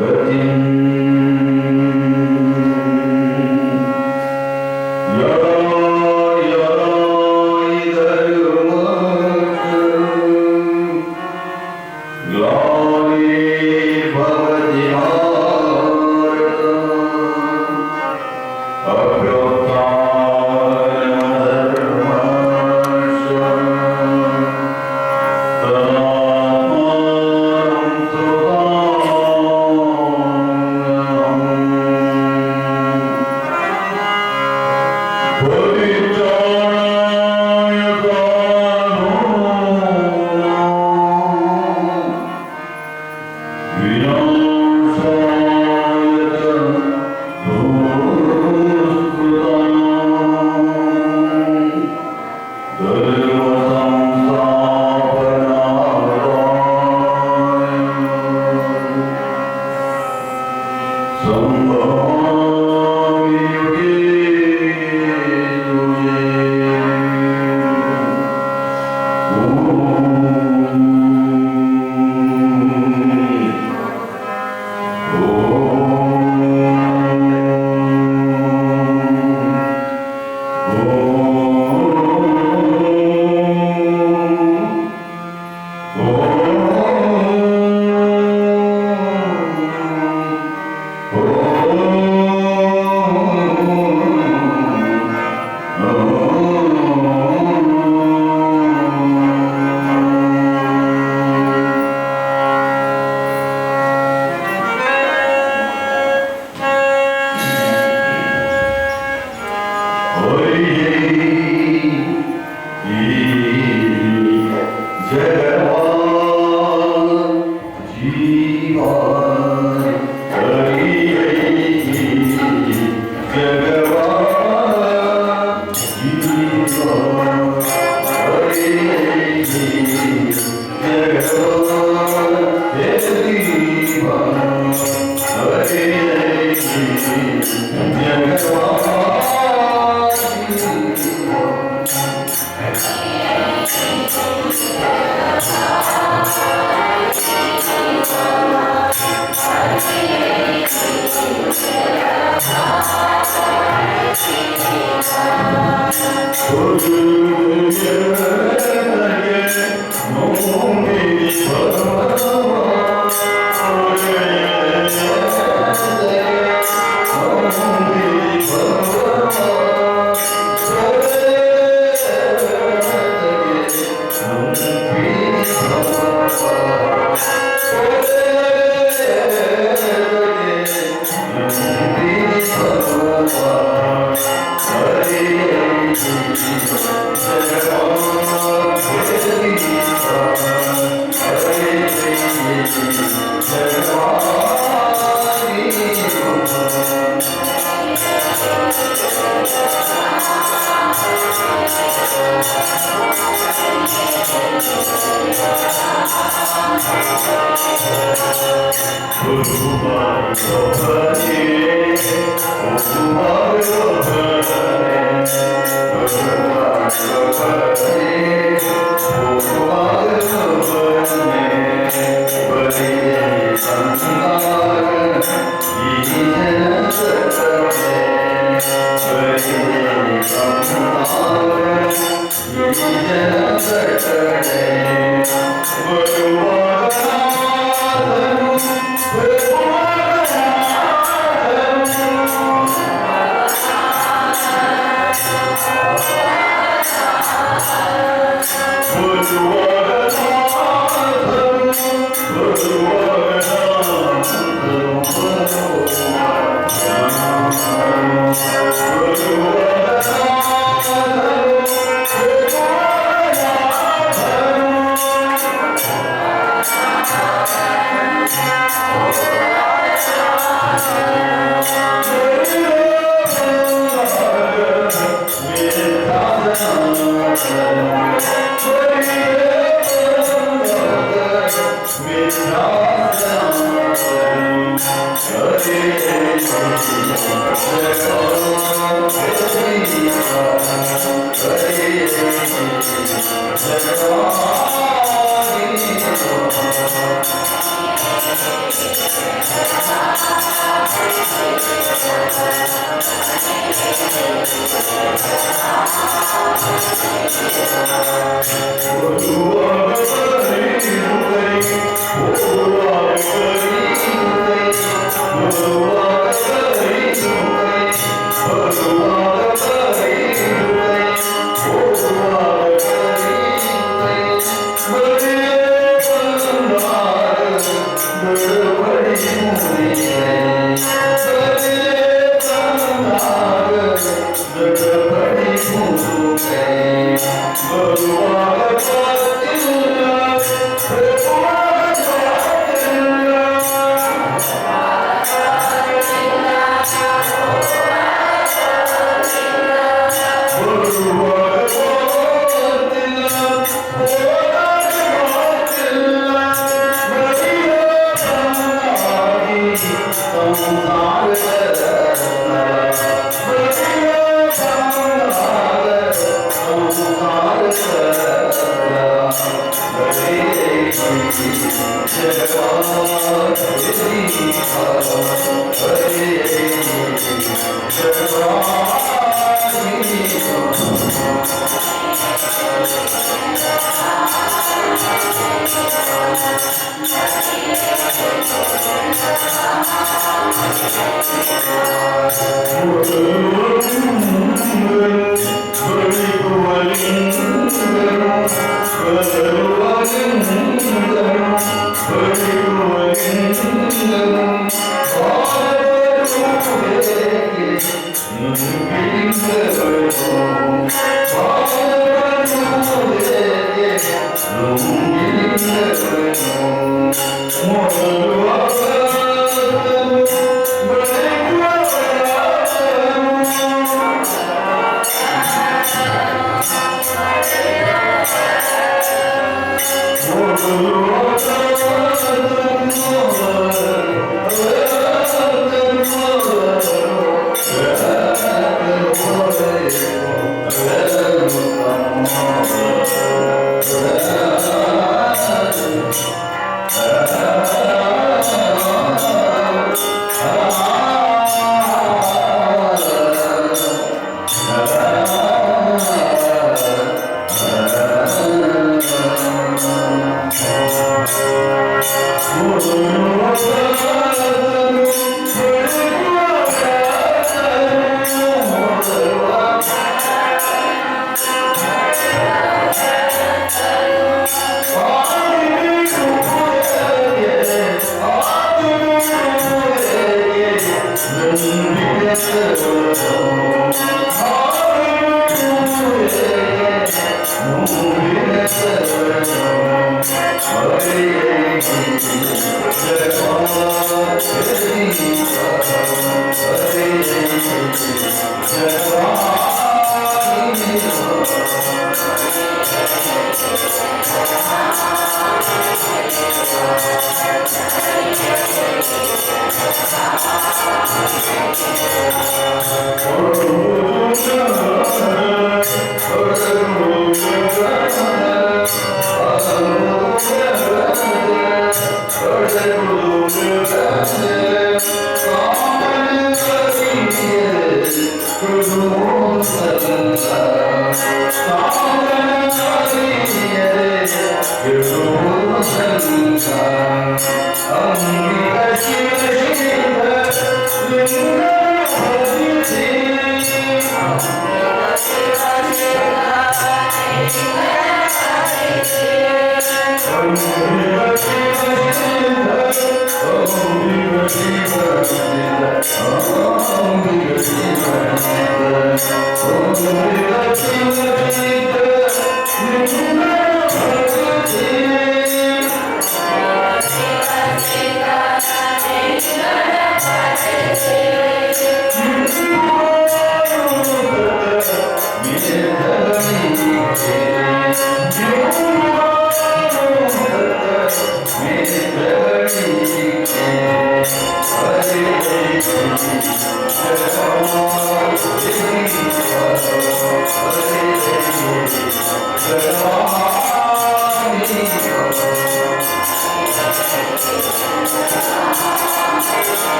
Thank you.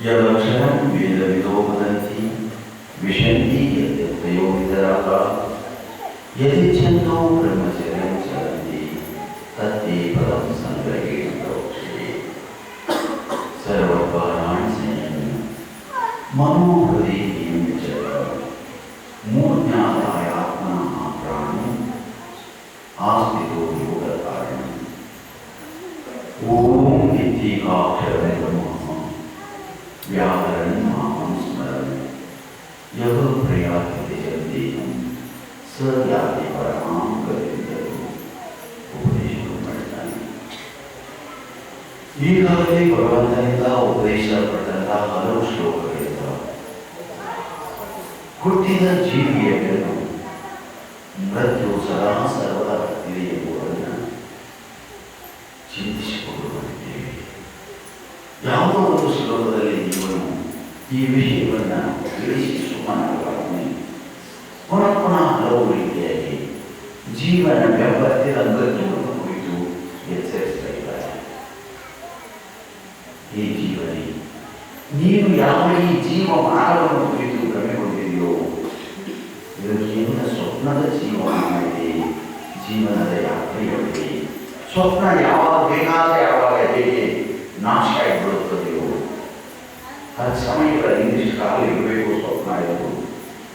यदक्षरं वेदविदो वदन्ति विशन्ति यद्यतयो वितरागा यदिच्छन्तो ब्रह्मचर्यं चरन्ति तत्ते पदं संग्रहेण प्रोक्षते सर्वपाराणि संयम्य मनोहृदि नियम्य मूर्ध्यात्मनः प्राणम् आस्थितो योगकारणम् ॐ इत्येकाक्षरं ब्रह्म व्याकरण मां स्मरण यह प्रयाति जल्दीहं स याति परमां गतिं उपदेशो ಮಾಡ್ತಾನೆ. ಈಗಾಗಲೇ ಭಗವಂತನಿಂದ ಉಪದೇಶಪಟ್ಟಂತಹ ಹಲವು ಶ್ಲೋಕಗಳಿಂದ ಹುಟ್ಟಿದ ಜೀವಿಯ ಮೇಲೂ ಮೃತ್ಯು ಸದಾ ಸರ್ವದಾ ಇದೆ ಎಂಬುದನ್ನು ಚಿಂತಿಸಿಕೊಂಡು ಬಂದಿದ್ದೇವೆ. ಯಾವುದೋ ಒಂದು ಶ್ಲೋಕದಲ್ಲಿ ಇವನು ಈ ವಿಷಯವನ್ನು ತಿಳಿಸಿ ಸುಮ್ಮನಾಗಲಾರನೆ ಪುನಃ ಪುನಃ ಹಲವು ರೀತಿಯಾಗಿ ಜೀವನ ವ್ಯವಸ್ಥೆಯ ಮೃತ್ಯುವನ್ನು ಕುರಿತು ಎಚ್ಚರಿಸ್ತಾ ಇದ್ದಾರೆ. ಈ ಜೀವನೇ ನೀನು ಯಾವ ಈ ಜೀವ ಮಾನವನ್ನು ಕುರಿತು ಭ್ರಮೆಗೊಂಡಿದೆಯೋ ಇದಕ್ಕಿಂತ ಸ್ವಪ್ನದ ಜೀವನವಿದೆ, ಜೀವನದ ಯಾತ್ರೆಯಲ್ಲಿ ಸ್ವಪ್ನ ಯಾವಾಗ ಬೇಕಾದ ಯಾವಾಗ ಹೇಗೆ ನಾಶ ಆಗಿಬಿಡುತ್ತದೆಯೋ ಅದು ಸಮಯಗಳ ಇಂದಿಷ್ಟು ಕಾಲ ಇರಬೇಕು. ಸ್ವಪ್ನ ಇರೋದು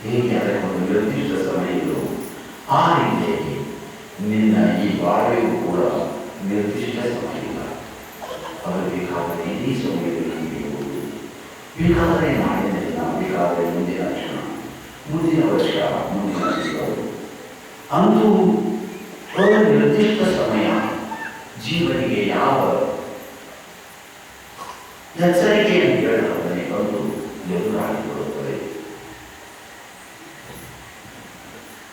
ಹೇಗೆ ಅದಕ್ಕೊಂದು ನಿರ್ದಿಷ್ಟ ಸಮಯ ಇರೋ ಆ ರೀತಿಯಾಗಿ ನಿನ್ನ ಈ ಬಾಳೆಯೂ ಕೂಡ ನಿರ್ದಿಷ್ಟ ಸಮಯ ಇಲ್ಲ. ಅದು ಬೇಕಾದರೆ ಈ ಸಮಯದಲ್ಲಿ ಇರಬಹುದು, ಬೇಕಾದರೆ ನಾಳಿನ ದಿನ, ಬೇಕಾದರೆ ಮುಂದಿನ ಕ್ಷಣ, ಮುಂದಿನ ವರ್ಷ, ಮುಂದಿನ ತಿಂಗಳು, ಅಂತೂ ನಿರ್ದಿಷ್ಟ ಸಮಯ ಜೀವನಿಗೆ ಯಾವ ಎಚ್ಚರಿಕೆಯನ್ನು ಹೇಳಲಾದರೆ ಬಂದು ಎದುರಾಗಿಬಿಡುತ್ತದೆ.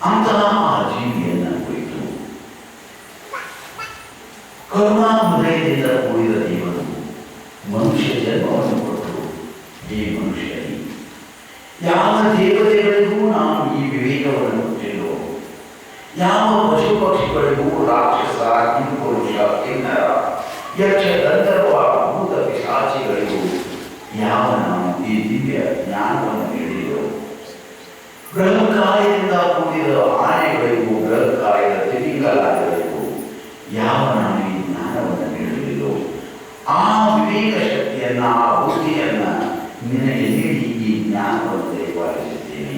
ಅಂತಹ ಆ ಜೀವಿಯನ್ನು ವಿವೇಕದಿಂದ ಕೂಡಿದ ದೇವರು ಮನುಷ್ಯ ಜನ್ಮವನ್ನು ಕೊಟ್ಟರು. ಈ ಮನುಷ್ಯನೇ ಯಾವ ದೇವತೆಗಳಿಗೂ ನಾವು ಈ ವಿವೇಕವನ್ನು ಕೊಟ್ಟಿಲ್ಲೋ, ಯಾವ ಪಶು ಪಕ್ಷಿಗಳಿಗೂ ರಾಕ್ಷಸ, ಕಿಂಪುರುಷ, ಕಿನ್ನರ, ಯಕ್ಷ, ಗಂಧರ್ವ, ಭೂತ ಪಿಶಾಚಿಗಳಿಗೂ ಯಾವ ನಾವು ಈ ದಿವ್ಯ ಜ್ಞಾನವನ್ನು ನೀಡಿದೆವು. ಬೃಹತ್ಕಾಯದಿಂದ ಕೂಡಿದ ಆನೆಗಳಿಗೂ ಬೃಹತ್ಕಾಯದ ತಿಮಿಂಗಲಾದಿಗಳಿಗೂ ಯಾವ ನಾವು ಈ ಜ್ಞಾನವನ್ನು ನೀಡಲಿಲ್ಲೋ, ಆ ವಿವೇಕ ಶಕ್ತಿಯನ್ನ, ಆ ಬುದ್ಧಿಯನ್ನ ನಿನಗೆ ನೀಡಿ ಈ ಜ್ಞಾನವನ್ನು ದಯಪಾಲಿಸುತ್ತೇನೆ.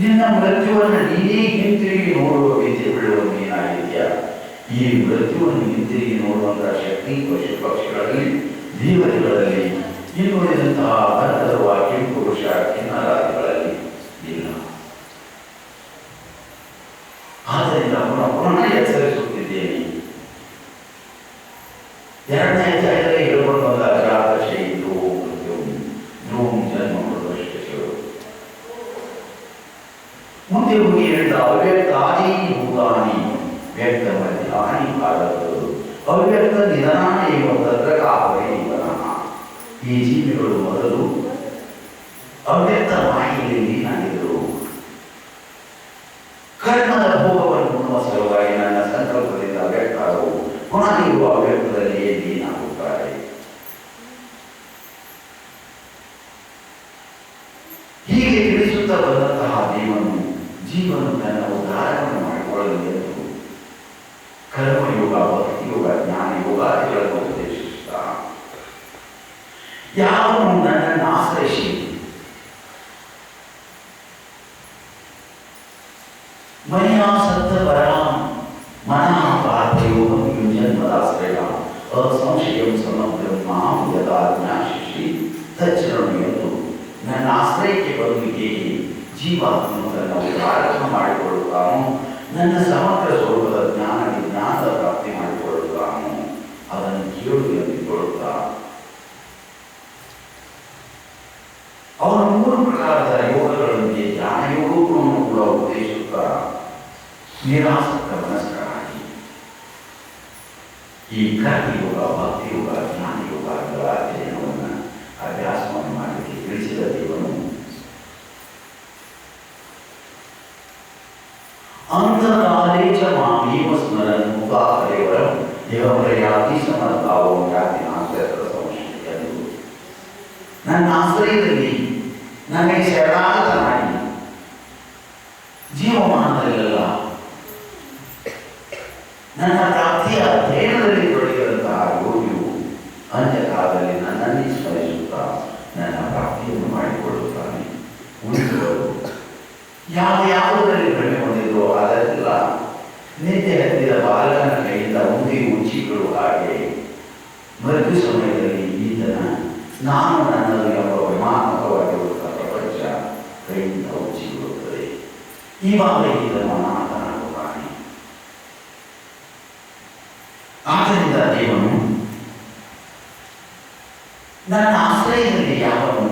ನಿನ್ನ ಮೃತ್ಯುವನ್ನು ನೀನೇ ಹಿಂತಿರುಗಿ ನೋಡುವ ವಿದ್ಯೆ ಬಿಡುವ ನೀನಾಗಿದ್ಯಾ. ಈ ಮೃತ್ಯುವನ್ನು ಹಿಂತಿರುಗಿ ನೋಡುವಂತಹ ಶಕ್ತಿ ಪಶು ಪಕ್ಷಿಗಳಲ್ಲಿ, ದೇವತೆಗಳಲ್ಲಿ, ಇನ್ನುಳಿದಂತಹ ಗಂಧರ್ವ, ಕಿಂಪುರುಷ, ಕಿನ್ನರಾದಿಗಳಲ್ಲಿ ಇಲ್ಲ. ಆದ್ದರಿಂದ ಪುನಃ ಎಚ್ಚರಿಸುತ್ತಿದ್ದೇನೆ. ಎರಡನೇ ಅಧ್ಯಾಯದಲ್ಲಿ ಹೇಳಿಕೊಂಡ ಜಾತಶೈ ಧ್ರುವಂ ಜನ್ಮ ಮೃತಶ್ಚರು. ಮುಂದೆ ಹೋಗಿ ಹೇಳಿದ ಅವ್ಯಕ್ತಾದಿ ಭೂತಾನಿ ವ್ಯಕ್ತ ಮಧ್ಯಾನಿ ಭಾರತರು ಅವ್ಯಕ್ತ ನಿಧನ ಎಂಬ ತತ್ರ ಕಾಪರಿ ನಿಧನ. ಈ ಜೀವಿಗಳು ಮೊದಲು ಅವ್ಯಕ್ತ ಮಾಹಿತಿಯಲ್ಲಿ ನೀನಾಗಿದ್ದರು. ಕರ್ಮದ ಭೋಗವನ್ನು ಉಣ್ಣುವ ಸಲುವಾಗಿ ನನ್ನ ಸಂಕಲ್ಪದಿಂದ ಅವ್ಯಕ್ತರು ಪುನಃ ಇರುವ ಅವ್ಯಕ್ತದಲ್ಲಿಯೇ ನೀನಾಗುತ್ತಾರೆ. ಹೀಗೆ ತಿಳಿಸುತ್ತಾ ಬಂದಂತಹ ಜೀವನು ತನ್ನ ಉದ್ಧಾರವನ್ನು ಮಾಡಿಕೊಳ್ಳಲು ಎಂದು ಕರ್ಮಯೋಗ, ಭಕ್ತಿಯೋಗ, ಜ್ಞಾನ ಯೋಗಾದಿಗಳನ್ನು ಉಪದೇಶಿಸುತ್ತ ಯಾವನು ನನ್ನನ್ನು ಆಶ್ರಯಿಸಿ ಮಯಾಸಕ್ತ ಪರಾಂ ಮನಃ ಪಾರ್ಥಯೋಗಂ ಜನ್ಮದಾಶ್ರಯ ಅಸಂಶಯಂ ಸಮಗ್ರಂ ಮಾಂ ಯದಾ ಜ್ಞಾಶಿಷಿ ತಚ್ಚರಣು ಎಂದು ನನ್ನ ಆಶ್ರಯಕ್ಕೆ ಬರುವಿಕೆ ಜೀವಾತ್ಮನು ತನ್ನ ಉದ್ಧಾರವನ್ನು ಮಾಡಿಕೊಳ್ಳುತ್ತಾನೋ, ನನ್ನ ಸಮಗ್ರ ಸ್ವರೂಪದ ಜ್ಞಾನದ ಪ್ರಾಪ್ತಿ ಮಾಡಿಕೊಳ್ಳುತ್ತಾನೋ ಅದನ್ನು ಕೇಳು ಎಂದುಕೊಳ್ಳುತ್ತಾ ಅವನ 3 ಪ್ರಕಾರದ ಯೋಗಗಳೊಂದಿಗೆ ಧ್ಯಾನ ಯೋಗವನ್ನು ಕೂಡ ಉಪದೇಶಿಸುತ್ತಾ ನಿರಾಸಕ್ತ ಮನಸ್ಕರಾಗಿ ಈ ಕರ್ಮಯೋಗ, ಭಕ್ತಿಯೋಗ, ಜ್ಞಾನ ಯೋಗಗಳ ಅಧ್ಯಯನವನ್ನು ಅಭ್ಯಾಸವನ್ನು ಮಾಡಲಿಕ್ಕೆ ತಿಳಿಸಿದ ದೇವನು ಅಂತಕಾಲೇ ಚ ಮಾಮೇವ ಸ್ಮರನ್ ಮುಖಾಹರೇವರಂ ದೇವಪ್ರಯಾತಿ ಸಮರ್ಭಾವಂ ಯಾತಿ ನಾಸ್ತ್ಯತ್ರ ಸಂಶಯ ಎಂದು ನನ್ನ ಆಶ್ರಯದಲ್ಲಿ ನನಗೆ ಶರಣಾಗತನಾಗಿ ಜೀವಮಾನದಲ್ಲೆಲ್ಲ ನನ್ನ ಪ್ರಾಪ್ತಿಯ ಅಧ್ಯಯನದಲ್ಲಿ ತೊಡಗಿದಂತಹ ಯೋಗಿಯು ಅಂತ್ಯಕಾಲದಲ್ಲಿ ನನ್ನನ್ನೇ ಸ್ಮರಿಸುತ್ತಾ ನನ್ನ ಪ್ರಾಪ್ತಿಯನ್ನು ಮಾಡಿಕೊಳ್ಳುತ್ತಾನೆ. ಉಳಿದವರು ಯಾವುದರಲ್ಲಿ ಭ್ರಮೆ ಹೊಂದಿದ್ರು ಅದೆಲ್ಲ ನಿತ್ಯ ಹತ್ತಿದ ಬಾಲಕನ ಕೈಯಿಂದ ಉಂಡಿ ಉಚ್ಚಿಗಳು ಹಾಗೆ ಮೃತ್ಯು ಸಮಯದಲ್ಲಿ ಈತನ ನಾನು ನನ್ನದು ಎಂಬ ವಿಮಾನಕವಾಗಿರುವಂತಹ ಪ್ರಪಂಚ ಕೈಯಿಂದ ಉಚ್ಚಿಕೊಳ್ಳುತ್ತದೆ. ಇವಾಗ ಈತನು ಅನಾಥನಾಗುತ್ತಾನೆ. ಆದ್ದರಿಂದ ದೇವನು ನನ್ನ ಆಶ್ರಯದಲ್ಲಿ ಯಾವನು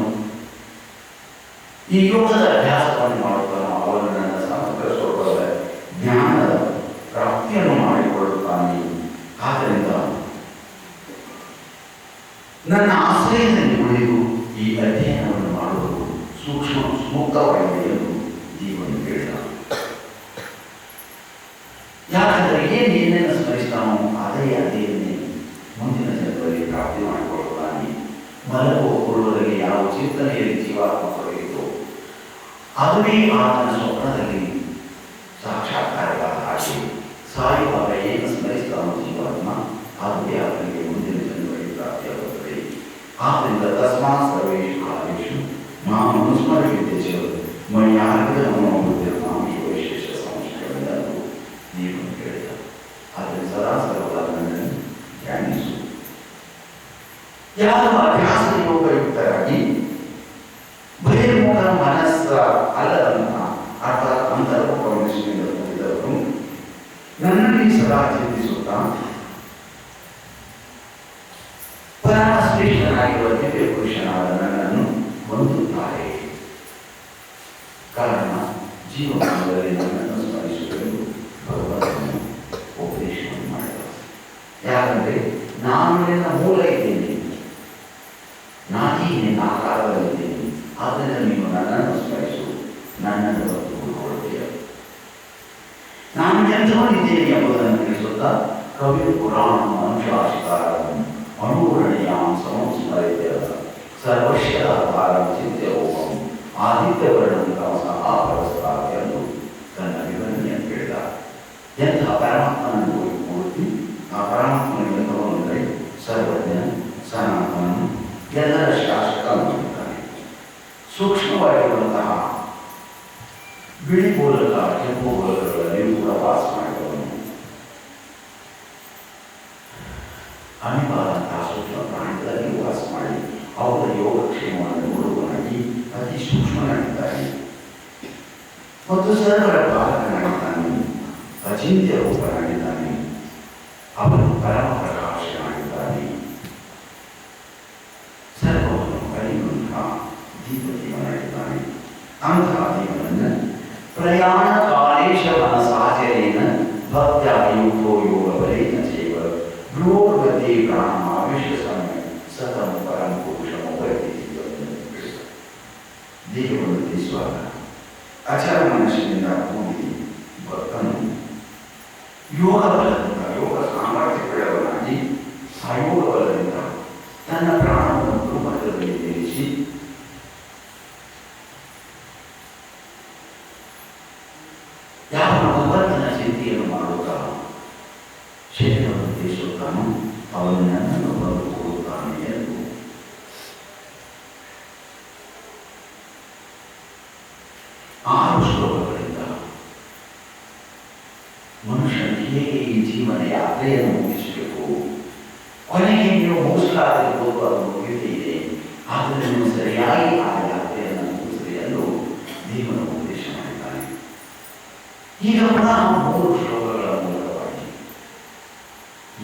ಈ ಯೋಗದ ಅಭ್ಯಾಸವನ್ನು ಮಾಡುತ್ತಾನೋ ಅವನು ನನ್ನ ಸಮಗ್ರ ಸ್ವರೂಪದ ಜ್ಞಾನದ ಪ್ರಾಪ್ತಿಯನ್ನು ಮಾಡಿಕೊಳ್ಳುತ್ತಾನೆ. ಆದ್ದರಿಂದ ನನ್ನ ಆಶ್ರಯದಲ್ಲಿ ಉಳಿದು ಈ ಅಧ್ಯಯನವನ್ನು ಮಾಡುವುದು ಸೂಕ್ತವಾಗಿದೆ ಎಂದು ಜೀವನು ಹೇಳಿದ. ಯಾಕಂದರೆ ಏನೇನನ್ನು ಸ್ಮರಿಸ್ತಾನೋ ಅದೇನೇ ಮುಂದಿನ ಜನ್ಮದಲ್ಲಿ ಪ್ರಾಪ್ತಿ ಮಾಡಿಕೊಳ್ಳುತ್ತಾನೆ. ಮಲಗುವ ಪೂರ್ವದಲ್ಲಿ ಯಾವ ಚಿಂತನೆಯಲ್ಲಿ ಜೀವಾತ್ಮ ತೊಡಗಿತು ಅದುವೇ ಆತನ ಸ್ವಪ್ನದಲ್ಲಿ ಸಾಕ್ಷಾತ್ಕಾರವಾದ ಹಾಗೆ ಸಾಯುವಾಗ ಏನು ಸ್ಮರಿಸ್ತಾನೋ ಜೀವಾತ್ಮ ಅದುವೇ ಆತನಿಗೆ ಮುಂದಿನ ಜನ್ಮದಲ್ಲಿ ಪ್ರಾಪ್ತಿಯಾಗುತ್ತದೆ. ಆದ್ದರಿಂದ ತಸ್ಮಾತ್ ಸರ್ವೇಷು ಕಾಲೇಷು ಮಾಂ ಅನುಸ್ಮರ್ಯತೆ ಚ ಮಯ್ಯಾರ್ಪಿತ ಮನೋಬುದ್ಧಿರ್ಮಾಂ ವಿಶೇಷ ಸಂಶಯವೆಂದು ದೇವರು ಹೇಳಿದ. ಆದ್ದರಿಂದ ಸದಾ ಸರ್ವದಾ ನನ್ನನ್ನು ಧ್ಯಾನಿಸು. ಯಾರು ಅಭ್ಯಾಸ ಯೋಗಯುಕ್ತರಾಗಿ ಬಹಿರ್ಮುಖ ಮನಸ್ಸ ಅಲ್ಲದಂತಹ ಅರ್ಥಾತ್ ಅಂತರ್ಮುಖವನ್ನು ಹೊಂದಿದವರು ನನ್ನಲ್ಲಿ ಸದಾ ಚಿಂತಿಸುತ್ತಾ ಪರಮಶ್ರೇಷ್ಠನಾಗಿರುವ ದಿವ್ಯ ಪುರುಷನಾದ ನನ್ನನ್ನು ಹೊಂದುತ್ತಾರೆ. ಕಾರಣ ಜೀವನದಲ್ಲಿ ನನ್ನನ್ನು ಸ್ಮರಿಸುವುದು ಭಗವಂತನು ಉಪದೇಶವನ್ನು ಮಾಡಿದ. ಯಾಕಂದರೆ ನಾನು ನಿನ್ನ ಮೂಲ ಇದ್ದೇನೆ, ನಾನೀ ನಿನ್ನ ಆಕಾರದಲ್ಲಿದ್ದೇನೆ. ಆದ್ದರಿಂದ ನೀನು ನನ್ನನ್ನು ಸ್ಮರಿಸು, ನನ್ನನ್ನು ಹೊತ್ತುಕೊಳ್ಳುತ್ತೀಯ. ನಾನು ಎಂಥವನಿದ್ದೇನೆ ಎಂಬುದನ್ನು ತಿಳಿಸುತ್ತಾ ಕವಿ ಪುರಾಣ ಮನುಷ್ಯಾಶಿಕಾರಂ ಅಣುವರ್ಣೀಯಾಂ ಸಂಸ್ಮರಿತ್ಯ ಸರ್ವಶ್ಯಧಾರಂ ಚಿಂತ್ಯೋಪಂ ಆದಿತ್ಯವರ್ಣಂ ತಮಸಃ ಪರಸ್ತಾರ ಎಂದು ತನ್ನ ವಿವರಣೆಯನ್ನು ಹೇಳಿದ. ಎಂಥ ಪರಮಾತ್ಮನನ್ನು ಮೂರ್ತಿ, ಆ ಪರಮಾತ್ಮನ ಎಂಥವನೆಂದರೆ ಸರ್ವಜ್ಞ, ಸನಾತನನು, ಎಲ್ಲರ ಶಾಸಕನಾಗಿದ್ದಾನೆ. ಸೂಕ್ಷ್ಮವಾಗಿರುವಂತಹ ಬಿಳಿ ಮೂಲಕ ಕೆಂಪು ಮೂಲಕಗಳಲ್ಲಿ ಕೂಡ ವಾಸ ಮಾಡಿದವನು. ಅನೇಕಾದಂತಹ ಸೂಕ್ಷ್ಮ ಪ್ರಾಣಿಗಳಲ್ಲಿ ವಾಸ ಮಾಡಿ ಅವರ ಯೋಗಕ್ಷೇಮವನ್ನು ನೋಡುವನಾಗಿ ಅತಿ ಸೂಕ್ಷ್ಮನಾಗಿದ್ದಾನೆ ಮತ್ತು ಸರ್ವರ ಪಾಲಕನಾಗಿದ್ದಾನೆ, ಅಚಿಂತ್ಯ ರೂಪನಾಗಿದ್ದಾನೆ. ಅವನು ಪರಮ ಪ್ರಕಾಶನಾಗಿದ್ದಾನೆ. ಸರ್ವವನ್ನು ಕಳೆಯುವಂತಹ ದೀಪದೇವನಾಗಿದ್ದಾನೆ. ಅಂತಹ ದೇವನನ್ನು ಪ್ರಯಾಣ ಕಾಲೇಶ ಮನಸಾಚರೇನ ಭಕ್ತ್ಯಾಯುಕ್ತೋ ಯೋಗ ಬಲೇನ ಚೈವ ಬ್ರೂರ್ಗತಿ ಪ್ರಾಣಮಾವೇಶ ಸಮಯ ಸತಂ ಪರಂ ಪುರುಷಮೋಪೈತಿ. ದೇಹವನ್ನು ತಿಳಿಸುವಾಗ ಅಚರ ಮನಸ್ಸಿನಿಂದ ಕೂಡಿ ಭಕ್ತನು ಯೋಗ ಬಲದಿಂದ, ಯೋಗ ಸಾಮರ್ಥ್ಯಗಳವನಾಗಿ ಆ ಯೋಗ ಬಲದಿಂದ ತನ್ನ ಪ್ರಾಣವನ್ನು ಗುರುಮಟ್ಟದಲ್ಲಿ ಇರಿಸಿ ಯಾವ ಭಗವಂತನ ಚಿಂತೆಯನ್ನು ಮಾಡುತ್ತಾ ಶರೀರವನ್ನು ತಿಳಿಸುತ್ತಾನೋ ಅವನು ನನ್ನನ್ನು ಬಂದು ಕೊಡುತ್ತಾನೆ ಎಂದು ಆರು ಶ್ಲೋಕಗಳಿಂದ ಮನುಷ್ಯನು ಹೇಗೆ ಈ ಜೀವನ ಯಾತ್ರೆಯನ್ನು ಮುಗಿಸಬೇಕು, ಕೊನೆಗೆ ನೀವು ಮುಗಿಸಲಾಗಿರ್ಬೋದು, ಅದು ಮುಗಿದೇ ಇದೆ, ಆದರೆ ನೀವು ಸರಿಯಾಗಿ ಆ ಯಾತ್ರೆಯನ್ನು ಮುಗಿಸಿದೆ ಎಂದು ದೇವರ ಉದ್ದೇಶ ಮಾಡಿದ್ದಾನೆ. ಈಗ ಪುನಃ 3 ಶ್ಲೋಕಗಳ ಮೂಲಕವಾಗಿ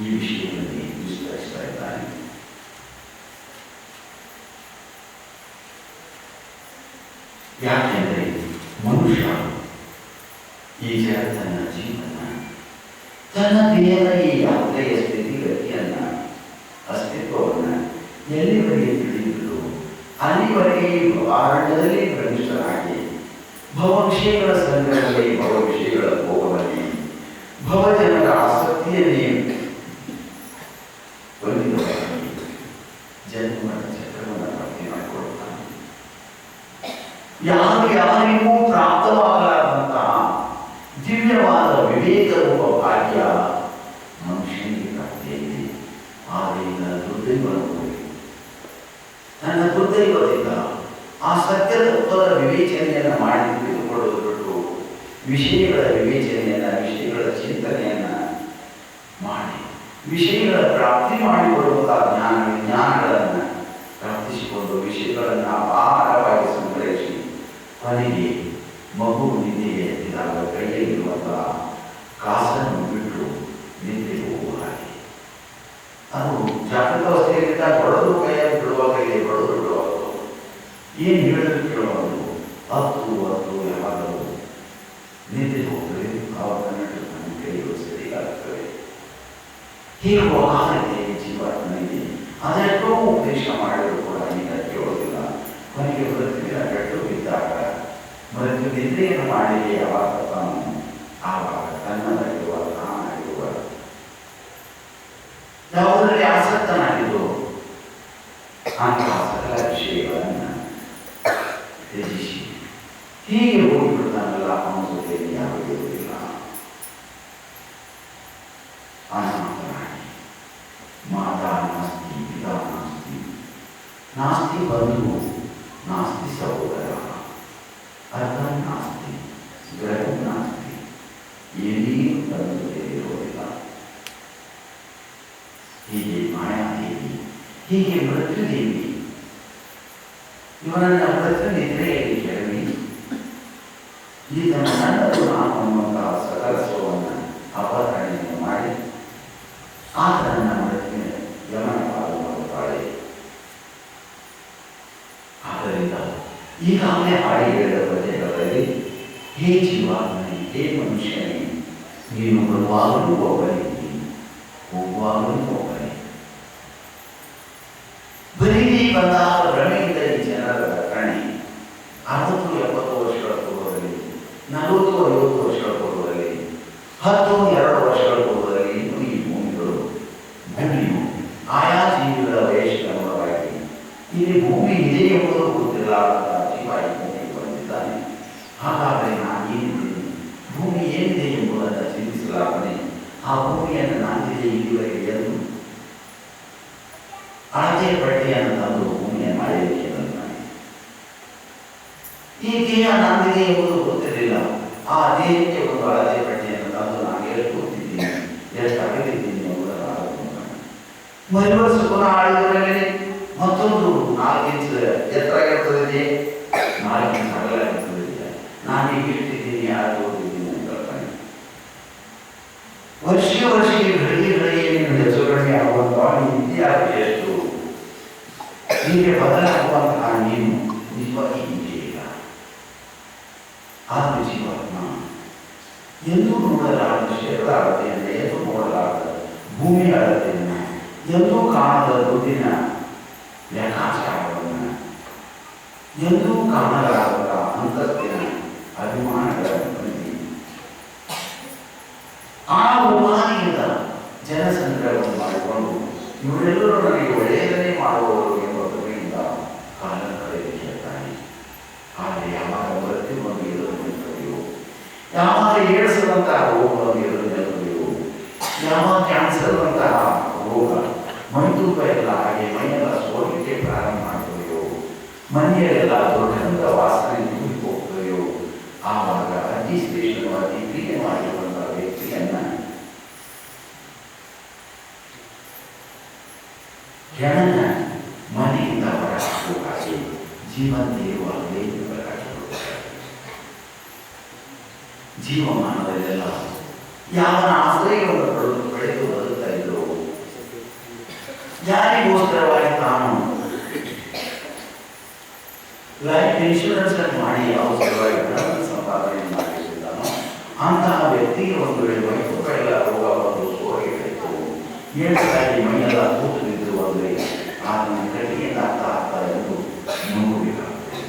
ಈ ವಿಷಯದಲ್ಲಿ ವಿಸ್ತರಿಸ್ತಾ ಇದ್ದಾನೆ. ಯಾಕೆಂದರೆ ಮನುಷ್ಯ ಈ ಜಗತ್ತನ್ನ, ಜೀವನ, ತನ್ನ ದೇಹದ ಈ ಯಾತ್ರೆಯ ಸ್ಥಿತಿಗತಿಯನ್ನ, ಅಸ್ತಿತ್ವವನ್ನು ಎಲ್ಲಿವರೆಗೆ ತಿಳಿಯಲು ಅಲ್ಲಿವರೆಗೆ ಆರಂಭದಲ್ಲಿ ಭ್ರಮಿಷ್ಠರಾಗಿ ಭವವಿಷಯಗಳ ಸಂಗ್ರಹದಲ್ಲಿ, ಭವವಿಷಯಗಳ ಭೋಗದಲ್ಲಿ, ಭವಜನರ ಆಸಕ್ತಿಯನ್ನೇ ಹೊಂದಿದವರಾಗಿ ಜನ್ಮದ ಚಕ್ರವನ್ನು ಭರ್ತಿ ಮಾಡಿಕೊಳ್ಳುತ್ತಾನೆ. ಯಾರಿಗೂ ಪ್ರಾಪ್ತವಾಗಲಾದಂತಹ ದಿವ್ಯವಾದ ವಿವೇಕ ರೂಪ ಭಾಗ್ಯ ಮನುಷ್ಯನಿಗೆ ಪ್ರಾಪ್ತಿಯಾಗಿದೆ. ಆದರೆ ನನ್ನ ದುರ್ದೈವವನ್ನು, ನನ್ನ ದುರ್ದೈವದಿಂದ ಆ ಸತ್ಯ ತತ್ವದ ವಿವೇಚನೆಯನ್ನು ಮಾಡಿ ತಿಳಿದುಕೊಳ್ಳುವುದು ಬಿಟ್ಟು ವಿಷಯಗಳ ವಿವೇಚನೆಯನ್ನು, ವಿಷಯಗಳ ಚಿಂತನೆಯನ್ನು ಮಾಡಿ ವಿಷಯಗಳ ಪ್ರಾಪ್ತಿ ಮಾಡಿಕೊಳ್ಳುವಂತಹ ಜ್ಞಾನ ವಿಜ್ಞಾನಗಳನ್ನು ಪ್ರಾಪ್ತಿಸಿಕೊಂಡು ವಿಷಯಗಳನ್ನು ಅಪಾರವಾಗಿ ಸಂಗ್ರಹಿಸಿ ಕೊನೆಗೆ ಮಗು ನಿದ್ದೆಗೆ ಎತ್ತಿದಾಗ ಕೈಯಲ್ಲಿರುವಂತಹ ಕಾಸನ್ನು ಬಿಟ್ಟು ನಿದ್ದೆಗೆ ಹೋಗುವ ಹಾಗೆ, ಅದು ಜಾಗೃತ ಅವಸ್ಥೆಯಲ್ಲಿದ್ದಾಗ ಹೊಡೆದು ಕೈಯಲ್ಲಿ ಬಿಡುವಾಗ ಇದೆ, ಹೊಡೆದು ಬಿಡುವಾಗ ಏನು ಹೇಳಿದ್ರು ಕೇಳುವುದು, ಹತ್ತು ಯಾವಾಗಲೂ ನಿದ್ದೆ ಹೋಗ್ತವೆ, ಆವಾಗ ನನ್ನ ಕೈಗಳು ಸರಿಯಾಗುತ್ತವೆ. ಹೀಗೆ ವ್ಯವಹಾರಕ್ಕೆ ಜೀವಾತ್ಮನಿಗೆ ಅದೆಷ್ಟೋ ಉಪದೇಶ ಮಾಡಿದ್ರು ಕೂಡ ಈಗ ಕೇಳೋದಿಲ್ಲ. ಕೊನೆಗೆ ಮೃತ್ಯುವಿನ ಗಟ್ಟು ಬಿದ್ದಾಗ ಮೃತ್ಯು ನಿದ್ರೆಯನ್ನು ಮಾಡಿ ಯಾವಾಗ ತಾನು ಆವಾಗ ತನ್ನದಾಗಿರುವ, ತಾನಾಗಿರುವ ಯಾವುದರಲ್ಲಿ ಆಸಕ್ತನಾಗಿದ್ದು ಅಂತಹ ಸಕಲ ವಿಷಯಗಳನ್ನು ತ್ಯಜಿಸಿ ಹೀಗೆ ಹೋಗಿಬಿಡ್ತಾನಲ್ಲ, ಅವನ ಜೊತೆಯಲ್ಲಿ ಯಾರು ಇರುವುದಿಲ್ಲ. ಅನಾಥನಾಗಿ ಮಾತಾ ನಾಸ್ತಿ, ಪಿತಾ ನಾಸ್ತಿ, ನಾಸ್ತಿ ಬಂಧು, ನಾಸ್ತಿ ಸಹೋದರ, ಅರ್ಥಂ ನಾಸ್ತಿ, ಗ್ರಹಂ ನಾಸ್ತಿ, ಏನೇನು ತನ್ನ ಜೊತೆಯಲ್ಲಿ ಇರುವುದಿಲ್ಲ. ಹೀಗೆ ಮಾಯಾದೇವಿ, ಹೀಗೆ ಮೃತ್ಯುದೇವಿ, ಇವರನ್ನ ಮೃತ್ಯು ನಿದ್ರೆಯಲ್ಲಿ ಕೆಳವಿ ಈತನ ನನ್ನದು ನಾನು ಅನ್ನುವಂತಹ ಸಕಲ ಸ್ವವನ್ನು ಅಪಹರಣೆಯನ್ನು ಮಾಡಿ ಆತನನ್ನ ಮೃತ್ಯುವಿನ ಯಮನ ಪಾಲು ಮಾಡುತ್ತಾಳೆ. ಆದ್ದರಿಂದ ಈಗಾಗಲೇ ಹಾಡಿ ಹೇಳಿದ ಪದ್ಯಗಳಲ್ಲಿ ಹೇ ಜೀವಾತ್ಮನೇ, ಹೇ ಮನುಷ್ಯನೇ, ನೀನು ಬರುವಾಗಲೂ ಒಬ್ಬನಿದ್ದೀನಿ, ಹೋಗುವಾಗಲೂ ಒಬ್ಬನೇ. ಬರೀ ಬಂದಾಗ ಭ್ರಮೆಯಿಂದ ಈ ಜನರ ರಕ್ಷಣೆ 60-70 ವರ್ಷಗಳ ಪೂರ್ವದಲ್ಲಿ, 40-50 ವರ್ಷಗಳ ಪೂರ್ವದಲ್ಲಿ, 10-2 ವರ್ಷಗಳ ಪೂರ್ವದಲ್ಲಿ ಇನ್ನೂ ಈ ಭೂಮಿಯು ಆಯಾ ಜೀವಿಗಳ ವಯಸ್ಸಿನ ಅನುಗುಣವಾಗಿ ಇಲ್ಲಿ ಭೂಮಿ ಇದೆ ಎಂಬುದು ಗೊತ್ತಿರಲಾರದ ಜೀವ ಈ ಭೂಮಿಗೆ ಬಂದಿದ್ದಾನೆ. ಹಾಗಾದರೆ ನಾನು ಏನಿದ್ದೀನಿ, ಭೂಮಿ ಏನಿದೆ ಎಂಬುದನ್ನು ಚಿಂತಿಸಲಾಗದೆ ಆ ಭೂಮಿಯನ್ನು ನಾನಿದೆ ಇಲ್ಲಿವರೆಗೆ ಎಂದು ಅಳತೆ ಪಟ್ಟಿಯನ್ನು ತಂದು ಭೂಮಿಯನ್ನು ಮಾಡಲಿಕ್ಕೆ ಬಂದಾನೆ. ಈ ದೇಹ ನಾನಿದೆ ಎಂಬುದು ಗೊತ್ತಿರಲಿಲ್ಲ. ಆ ದೇಹಕ್ಕೆ ಒಂದು ಅಳತೆ ಪಟ್ಟಿಯನ್ನು ತಂದು ನಾನು ಎಷ್ಟು ಗೊತ್ತಿದ್ದೀನಿ, ಎಷ್ಟು ಅಗಲಿದ್ದೀನಿ ಎಂಬುದನ್ನು ಮರಿವರ್ಷ ಪುನಃ ಆಳಿದವರಲ್ಲಿ ಮತ್ತೊಂದು 4 ಇಂಚು ಎತ್ತರ ಇರ್ತದೆ, 4 ಇಂಚು ಅಗಲ ಇರ್ತದೆ. ನಾನು ಇಟ್ಟಿದ್ದೀನಿ, ಯಾರು ಓದಿದ್ದೀನಿ ಅಂತ ಹೇಳ್ತಾನೆ. ವರ್ಷಕ್ಕೆ ಗಳಿಗೆ ಹೆಚ್ಚು ಕಡಿಮೆ ಆಗುವಂತಹ ಇತಿಹಾಸ ಎಷ್ಟು ಹೀಗೆ ಬದಲಾಗುವಂತಹ ನೀನು ನಿಜವಾಗಿ ಹೀಗೆ ಇಲ್ಲ. ಆತ್ಮ ಜೀವಾತ್ಮ ಎಂದೂ ನೋಡಲಾರದ ಶರೀರದ ಅಳತೆಯನ್ನು, ಎಂದೂ ನೋಡಲಾರದ ಭೂಮಿಯ ಅಳತೆಯನ್ನು, ಎಂದೂ ಕಾಣದ ದುಡ್ಡಿನ ಲೆಕ್ಕಾಚಾರವನ್ನು, ಎಂದೂ ಕಾಣಲಾರದ ಅಂತಸ್ತಿನ ಅಭಿಮಾನಗಳನ್ನು ಬಂದಿ ಆ ಉಪಾಧಿಯಿಂದ ಜನಸಂಗ್ರಹವನ್ನು ಮಾಡಿಕೊಂಡು ಇವರೆಲ್ಲರೂ ನನಗೆ ಒಳ್ಳೆಯದನ್ನೇ ಮಾಡುವವರು ಎಂಬ ಕೃಪೆಯಿಂದ ಕಾಲ ಕಳೆಯಲಿಕ್ಕೆ ಹೇಳ್ತಾನೆ. ಆದರೆ ಯಾವಾಗ ಮೃತ್ಯು ಒಂದು ಎದುರು ನಿಲ್ತದೆಯೋ, ಯಾವಾಗ ಏಳಿಸದಂತಹ ರೋಗವನ್ನು ಎದುರು ನಿಲ್ತದೆಯೋ, ಯಾವಾಗ ಕ್ಯಾನ್ಸರ್ನಂತಹ ರೋಗ ಮೈತೂಪ ಎಲ್ಲ ಹಾಗೆ ಮೈಯೆಲ್ಲ ಸೋಲಿಕೆ ಪ್ರಾರಂಭ ಮಾಡ್ತದೆಯೋ, ಮನೆಯಲ್ಲೆಲ್ಲ ದುರ್ಗಂಧ ವಾಸನೆ ತುಂಬಿ ಹೋಗ್ತದೆಯೋ, ಆವಾಗ ಅಡ್ಮಿನಿಸ್ಟ್ರೇಷನ್ ಕ್ರಿಯೆ ಮಾಡಿರುವಂತಹ ವ್ಯಕ್ತಿಯನ್ನ ಹೆಣನ ಮನೆಯಿಂದ ಹೊರಹಾಕುವಾಗಿ ಜೀವಂತ ಇರುವಾಗಲೇ ಹೊರಹಾಕಿರುತ್ತಾರೆ. ಜೀವಮಾನದಲ್ಲೆಲ್ಲ ಯಾವನ ಆಶ್ರಯವನ್ನು ಪಡೆದು ಬದುಕ್ತಾ ಇದ್ರು, ಯಾರಿಗೋಸ್ಕರವಾಗಿ ತಾನು ಲೈಫ್ ಇನ್ಶೂರೆನ್ಸ್ ಅನ್ನು ಮಾಡಿ ಅವಸರವಾಗಿ ಹಣ ಸಂಪಾದನೆ ಮಾಡಿದ್ದಾನೋ ಅಂತಹ ವ್ಯಕ್ತಿಗೆ ಒಂದು ವೇಳೆ ವೈದ್ಯರೆಲ್ಲ ರೋಗ ಬಂದು ಸೋರಿತ್ತು, ಏಳ್ಸಾಗಿ ಮೈಯೆಲ್ಲ ಕೂತು ನಿಂತಿರುವ ಅಂದರೆ ಅದನ್ನು ಕಟ್ಟಿಗೆಯಿಂದ ಆಗ್ತಾ ಎಂದು ನೋಡಬೇಕಾಗುತ್ತದೆ.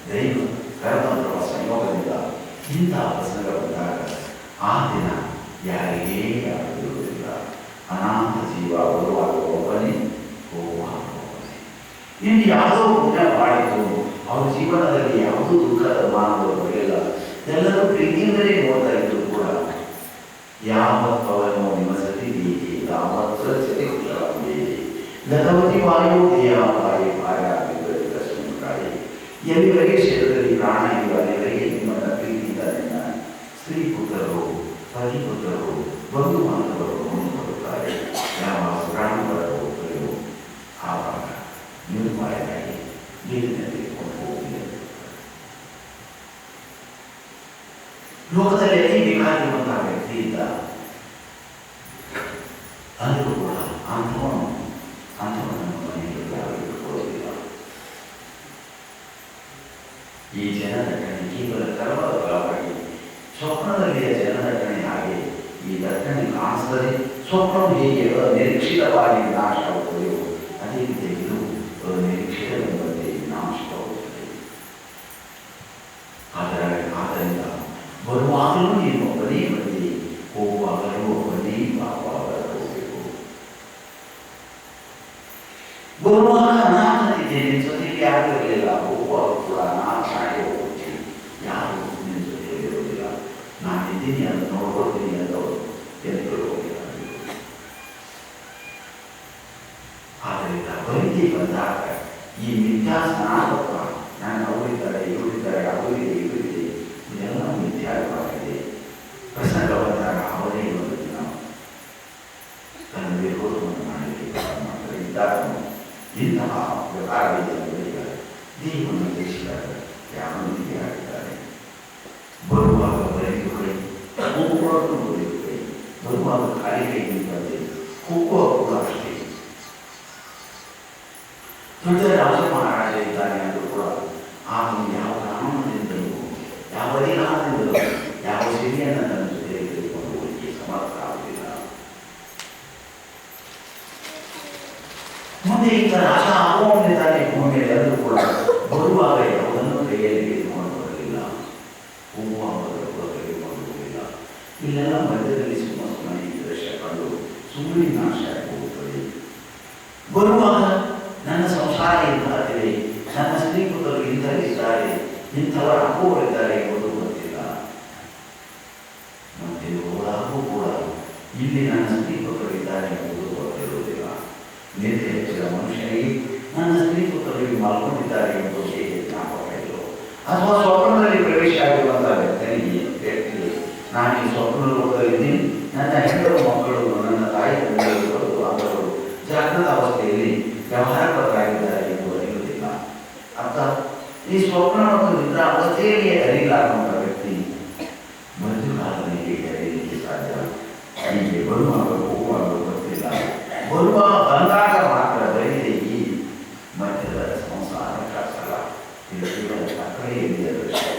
ದೈವ ಕರ್ಮಗಳ ಸಂಯೋಗದಿಂದ ಇಂತಹ ಪ್ರಸಂಗ ಬಂದಾಗ ಆ ದಿನ ಯಾರಿಗೇ ಯಾರಿರುವುದಿಲ್ಲ. ಅನಾಥ ಜೀವ ಬರುವಾಗ ಒಬ್ಬನೇ, ಹೋಗುವಾಗ ಒಬ್ಬನೇ. ಇನ್ನು ಯಾವುದೋ ಪುಣ್ಯ ಮಾಡಿತು, ಅವ್ರ ಜೀವನದಲ್ಲಿ ಯಾವುದೂ ದುಃಖದ ಮಾನವರು ಬರಲಿಲ್ಲ, ಎಲ್ಲರೂ ಪ್ರೀತಿಯಿಂದಲೇ ನೋಡ್ತಾ ಇದ್ರು ಕೂಡ ಯಾವತ್ತವನು ನಿಮಸತಿ ದೀಗೆ ಯಾವತ್ತರ ಜೊತೆ ಗತವತಿ ವಾಯು ದೇಹ ಬಾಯಿ ಭಾರ್ಯ ಎಲ್ಲಿವರೆಗೆ ಶರೀರದಲ್ಲಿ ಪ್ರಾಣ ಇರುವ ಅಲ್ಲಿವರೆಗೆ ನಿಮ್ಮನ್ನ ಪ್ರೀತಿಯಿಂದ ನಿನ್ನ ಸ್ತ್ರೀ ಪುತ್ರರು, ಪತಿ ಪುತ್ರರು, ಬಂಧು ಬಾಂಧವರು ನೋಡಿಕೊಳ್ಳುತ್ತಾರೆ. ಯಾವಾಗ ಪ್ರಾಣಗಳ ಹೋಗ್ತದೆಯೋ ಆವಾಗ ನಿರ್ಮಾಯವಾಗಿ ನೀರಿನಲ್ಲಿ ಕೊಂಡು ಹೋಗಿ ಲೋಕದಲ್ಲಿ ಅತಿ ಬೇಕಾಗಿರುವಂತಹ ವ್ಯಕ್ತಿ ಇದ್ದ. ಅಂದರೂ ಕೂಡ ಅಂಥವನನ್ನು ಮನೆಯಲ್ಲಿ ಯಾರು ಇಟ್ಟುಕೊಳ್ಳೋದಿಲ್ಲ. ಈ ಜನದಟ್ಟಣೆ ಕೇವಲ ಕರ್ಮದ ಫಲವಾಗಿ ಸ್ವಪ್ನದಲ್ಲಿಯ ಜನದಟ್ಟಣೆ ಹಾಗೆ ಈ ದಟ್ಟಣೆ ಕಾಣಿಸ್ತದೆ. ಸ್ವಪ್ನವು ಹೇಗೆ ಅನಿರೀಕ್ಷಿತವಾಗಿ ವಿನಾಶವಾಗುತ್ತದೆಯೋ ಅದೇ ರೀತಿ ಇದು ಅನಿರೀಕ್ಷಿತವೆಂಬಂತೆ ವಿನಾಶವಾಗುತ್ತದೆ. ಆದ್ದರಿಂದ ಬರುವಾಗಲೂ ನೀನು ಒಬ್ಬನೇ ಬಂದಿ, ಹೋಗುವಾಗಲೂ ಒಬ್ಬನೇ ಬರಬೇಕು. ಬರುವಾಗ ಅನಾಥನಿದ್ದೆ, ನಿನ್ನ ಜೊತೆಗೆ ಯಾರು ಇರಲಿಲ್ಲ, ಹೋಗುವಾಗ ಕೂಡ ಅನಾಥನಾಗಿ ಹೋಗ್ತೀನಿ, ಯಾರು ನಿನ್ನ ಜೊತೆಗೆ ಇರೋದಿಲ್ಲ. ನಾನಿದ್ದೀನಿ ಅಂತ ನೋಡ್ಕೊಳ್ತೀನಿ ಅಂತವರು ಎಂದು ಹೋಗಿಲ್ಲ. ಆದ್ದರಿಂದ ಬರೀತಿ ಬಂದಾಗ ಈ ಮಿಥ್ಯಾಸ್ನಾನತ್ವ, ನಾನು ಅವರಿದ್ದಾರೆ ಇವರಿದ್ದಾರೆ ಅವರಿದೆ ಇವರಿದೆ ಇದೆಲ್ಲ ಮಿಥ್ಯಾವಾಗಿದೆ. ಪ್ರಸಂಗ ಬಂದಾಗ ಅವರೇ ಒಂದು ದಿನ ತನ್ನ ವಿರೋಧವನ್ನು ಮಾಡಲಿಕ್ಕೆ ಇದ್ದಾಗ ಇಂತಹ ವ್ಯವಹಾರಗಳಿದ್ದಾರೆ, ದೇವರನ್ನು ದೇಶಿದ್ದಾರೆ, ಯಾರೊಂದಿಗೆ ಆಗಿದ್ದಾರೆ. ಬರುವಾಗ ಬರೆದು ಕೈ ಹೋಗುವಾಗ ಬರೆದು ಕೈ, ಬರುವಾಗ ಖಾಲಿ ಕೈ ನಿಂತಂತೆ, ಹೋಗುವಾಗ ಕೂಡ ಅಷ್ಟೇ. ದೊಡ್ಡ ರಾಜ ಮಹಾರಾಜ ಇದ್ದಾನೆ ಅಂದರೂ ಕೂಡ ಆತನು ಯಾವ ಕಾನೂನಿನಿಂದಲೂ, ಯಾವ ಅಧಿಕಾರದಿಂದಲೂ, ಯಾವ ಸಿರಿಯನ್ನು ತನ್ನ ಜೊತೆ ತೆಗೆದುಕೊಂಡು ಹೋಗಲಿಕ್ಕೆ ಸಮರ್ಥ ಆಗುವುದಿಲ್ಲ. ಮುಂದೆ ಈಗ ನಾಶ ಆಗುವವನಿದ್ದಾನೆ ಭೂಮಿ ಮೇಲೆ ಎಲ್ಲರೂ ಕೂಡ ಬರುವಾಗ ಯಾವುದನ್ನು ಕೈಯಲ್ಲಿ ತೆಗೆದುಕೊಂಡು ಬರಲಿಲ್ಲ, ಹೋಗುವಾಗ ಕೂಡ ತೆಗೆದುಕೊಂಡು ಹೋಗಲಿಲ್ಲ. ಇಲ್ಲೆಲ್ಲ ಮಧ್ಯದಲ್ಲಿ ಸುಮ್ಮನೆ ಈ ದೃಶ್ಯ ಕಂಡು ಸುಮ್ಮನೆ ನಾಶ ಆಗಿ ಹೋಗುತ್ತದೆ. ಬರುವಾಗ ನನ್ನ ಸಂಸಾರ ಇಂತಹತ್ತಿದೆ, ನನ್ನ ಸ್ತ್ರೀ ಪುತ್ರರು ಇಂಥವರಿದ್ದಾರೆ, ಇಂಥವರ ಅಪ್ಪುವರಿದ್ದಾರೆ ಎಂಬುದು ಗೊತ್ತಿಲ್ಲ. ಮತ್ತೆ ಹೋದಾಗೂ ಕೂಡ ಇಲ್ಲಿ ನನ್ನ ಸ್ತ್ರೀ ಪುತ್ರರು ಇದ್ದಾರೆ ಎಂಬುದು ಗೊತ್ತಿರುವುದಿಲ್ಲ. ನಿದ್ದೆ ಹೆಚ್ಚಿದ ಮನುಷ್ಯನಿಗೆ ನನ್ನ ಸ್ತ್ರೀ ಪುತ್ರರಿಗೆ ಮಲ್ಕೊಂಡಿದ್ದಾರೆ ಎಂಬುದು ಹೇಗೆ ಜ್ಞಾಪಕ ಇಲ್ಲೋ, ಅಥವಾ ಸ್ವಪ್ನದಲ್ಲಿ ಪ್ರವೇಶ ಆಗಿರುವಂತಹ ವ್ಯಕ್ತಿಗೆ ನಾನು ಈ ಸ್ವಪ್ನ ಲೋಕದಲ್ಲಿದ್ದೀನಿ, ನನ್ನ ಹೆಂಡರು ಮಕ್ಕಳು ನನ್ನ ತಾಯಿ ತಂದೆಗಳು ಅವರು ಜಾಗೃತ ಅವಸ್ಥೆಯಲ್ಲಿ ವ್ಯವಹಾರಪರರಾಗಿದ್ದಾರೆ ಎಂದು ಅರಿಯುವುದಿಲ್ಲ. ಅರ್ಥ ಈ ಸ್ವಪ್ನ ಮತ್ತು ನಿದ್ರಾ ಅವಸ್ಥೆಯಲ್ಲಿ ಅರಿಯಲಾಗುವಂಥ ವ್ಯಕ್ತಿ ಮೃತ್ಯುಕಾಲದಲ್ಲಿ ಹೇಗೆ ಅರಿಯಲಿಕ್ಕೆ ಸಾಧ್ಯ? ಹೀಗೆ ಬರುವಾಗ ಹೋಗುವಾಗ ಗೊತ್ತಿಲ್ಲ. ಬರುವ ಬಂದಾಗ ಮಾತ್ರ ಬರೆದಿದೆ ಈ ಮಧ್ಯದ ಸಂಸಾರ ಶಾಸ್ತ್ರ. ಇದು ಕೇವಲ ಸಕ್ಕರೆಯಲ್ಲಿ ದೃಶ್ಯ,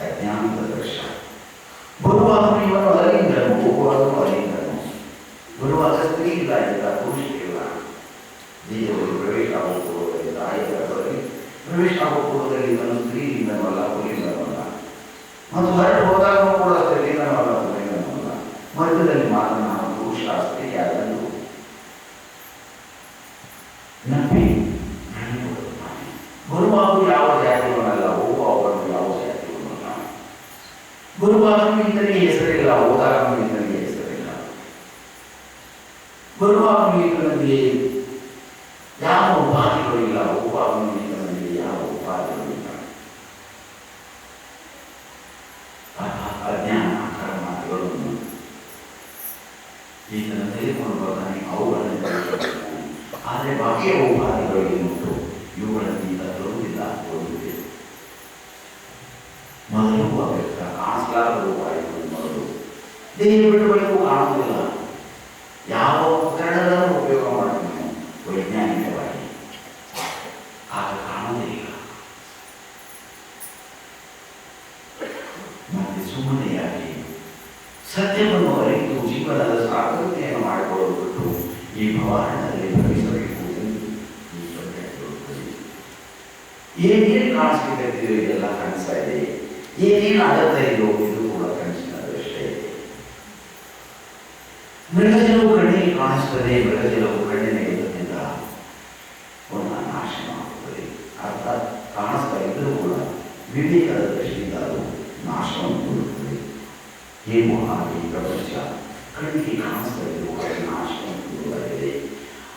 ಅಜ್ಞಾನದ ದೃಶ್ಯ. ಬರುವಾಗ ಇವನು ಅರಿಯಿಂದನು, ಹೋಗುವಾಗಲೂ ಅರಿಯಿಂದನು. ಬರುವಾಗ ಸ್ತ್ರೀ ಇಲ್ಲ, ಇಲ್ಲ ಪುರುಷ ಇಲ್ಲ. ಬೀಜದಲ್ಲಿ ಪ್ರವೇಶ ಆಗುವುದರಲ್ಲಿ ತಾಯಿಗಳಲ್ಲಿ ಪ್ರವೇಶ ಆಗುವುದರಲ್ಲಿ ಇವನು ಸ್ತ್ರೀಲಿಂದನಲ್ಲ ಪುಲ್ಲಿಂದನಲ್ಲ, ಮತ್ತು ಹೊರಟು ಹೋದಾಗ ಕೂಡ ಸ್ತ್ರೀಲಿಂದನಲ್ಲ ಪುಲ್ಲಿಂದನಲ್ಲ. ಮಧ್ಯದಲ್ಲಿ ಮಾತ್ರ ನಾವು ಪುರುಷ ಸ್ತ್ರೀ ಅದನ್ನು ನಂಬಿ ನಡೆದುಕೊಳ್ಳುತ್ತಾನೆ. ಬರುವಾಗ ಯಾವ ಜಾತಿಯವನಲ್ಲ, ಹೋಗುವವನು ಯಾವ ಜಾತಿಯವನಲ್ಲ. ಬರುವಾಗ ಈತನಿಗೆ ಹೆಸರಿಲ್ಲ, ಹೋದಾಗ ಈತನಿಗೆ ಹೆಸರಿಲ್ಲ. ಬರುವಾಗ ಈತನಿಗೆ ಯಾವ ಉಪಾಧಿಗಳು ಇಲ್ಲ, ಹೋಗುವಾಗ ಈತನಿಗೆ ಯಾವ ಉಪಾಧಿಗಳು ಇಲ್ಲ. ಅಜ್ಞಾನ ಕರ್ಮಾದಿಗಳನ್ನು ಈತನ ತೆಗೆದುಕೊಂಡು ಬರ್ತಾನೆ, ಅವುಗಳನ್ನು ತೆಗೆದುಕೊಳ್ಳುತ್ತಾನೆ. ಆದರೆ ಬಾಕಿಯ ಉಪಾಧಿಗಳು ಏನುಂಟು ಇವುಗಳನ್ನು ಈಗ ತರುವುದಿಲ್ಲ, ತರುವುದಿದೆ. ಮೊದಲು ವ್ಯಕ್ತ ಕಾಣಿಸಲಾರದ ಉಪಾಯಗಳು ಮೊದಲು ದೇಹ ಬಿಟ್ಟು ಬಳಿಗೂ ಕಾಣುವುದಿಲ್ಲ. ಯಾವ ಉಪಕರಣಗಳನ್ನು ಉಪಯೋಗ ಮಾಡ್ತೀವಿ ವೈಜ್ಞಾನಿಕವಾಗಿ ಆಗ ಕಾಣುವುದೇ ಇಲ್ಲ. ಮತ್ತೆ ಸುಮ್ಮನೆಯಾಗಿ ಸತ್ಯವನ್ನು ಅರಿತು ಜೀವನದ ಸಾರ್ಥಕತೆಯನ್ನು ಮಾಡಿಕೊಳ್ಳಲು ಬಿಟ್ಟು ಈ ಭವಾರಣದಲ್ಲಿ ಭವಿಸಬೇಕು ಎಂದು ಈ ಬಗ್ಗೆ ಹೇಳುತ್ತದೆ. ಏನೇನು ಕಾಣಿಸ್ಲಿಕ್ಕೆ ಇದೆಲ್ಲ ಕಾಣಿಸ್ತಾ ಇದೆ, ಏನೇನು ಅಗತ್ಯ ಇದೆಯೋ ಇದು ಕೂಡ ಕನಸಿನ ದೃಶ್ಯ ಇದೆ. ಮೃಗಜಲವು ಕಣ್ಣಿಗೆ ಕಾಣಿಸ್ತದೆ, ಮೃಗಜಲವು ಕಣ್ಣಿನ ಎದುರಿನಿಂದ ಪುನಃ ನಾಶವಾಗುತ್ತದೆ. ಅರ್ಥಾತ್ ಕಾಣಿಸ್ತಾ ಇದ್ದರೂ ಕೂಡ ವಿವೇಕದ ದೃಷ್ಟಿಯಿಂದ ಅದು ನಾಶವನ್ನು ಕೊಡುತ್ತದೆ. ಹೇಗೂ ಹಾಗೆ ಪ್ರಪಂಚ ಕಣ್ಣಿಗೆ ಕಾಣಿಸ್ತಾ ಇದ್ದರೂ ನಾಶವನ್ನು ಕೊಡುವುದಾಗಿದೆ.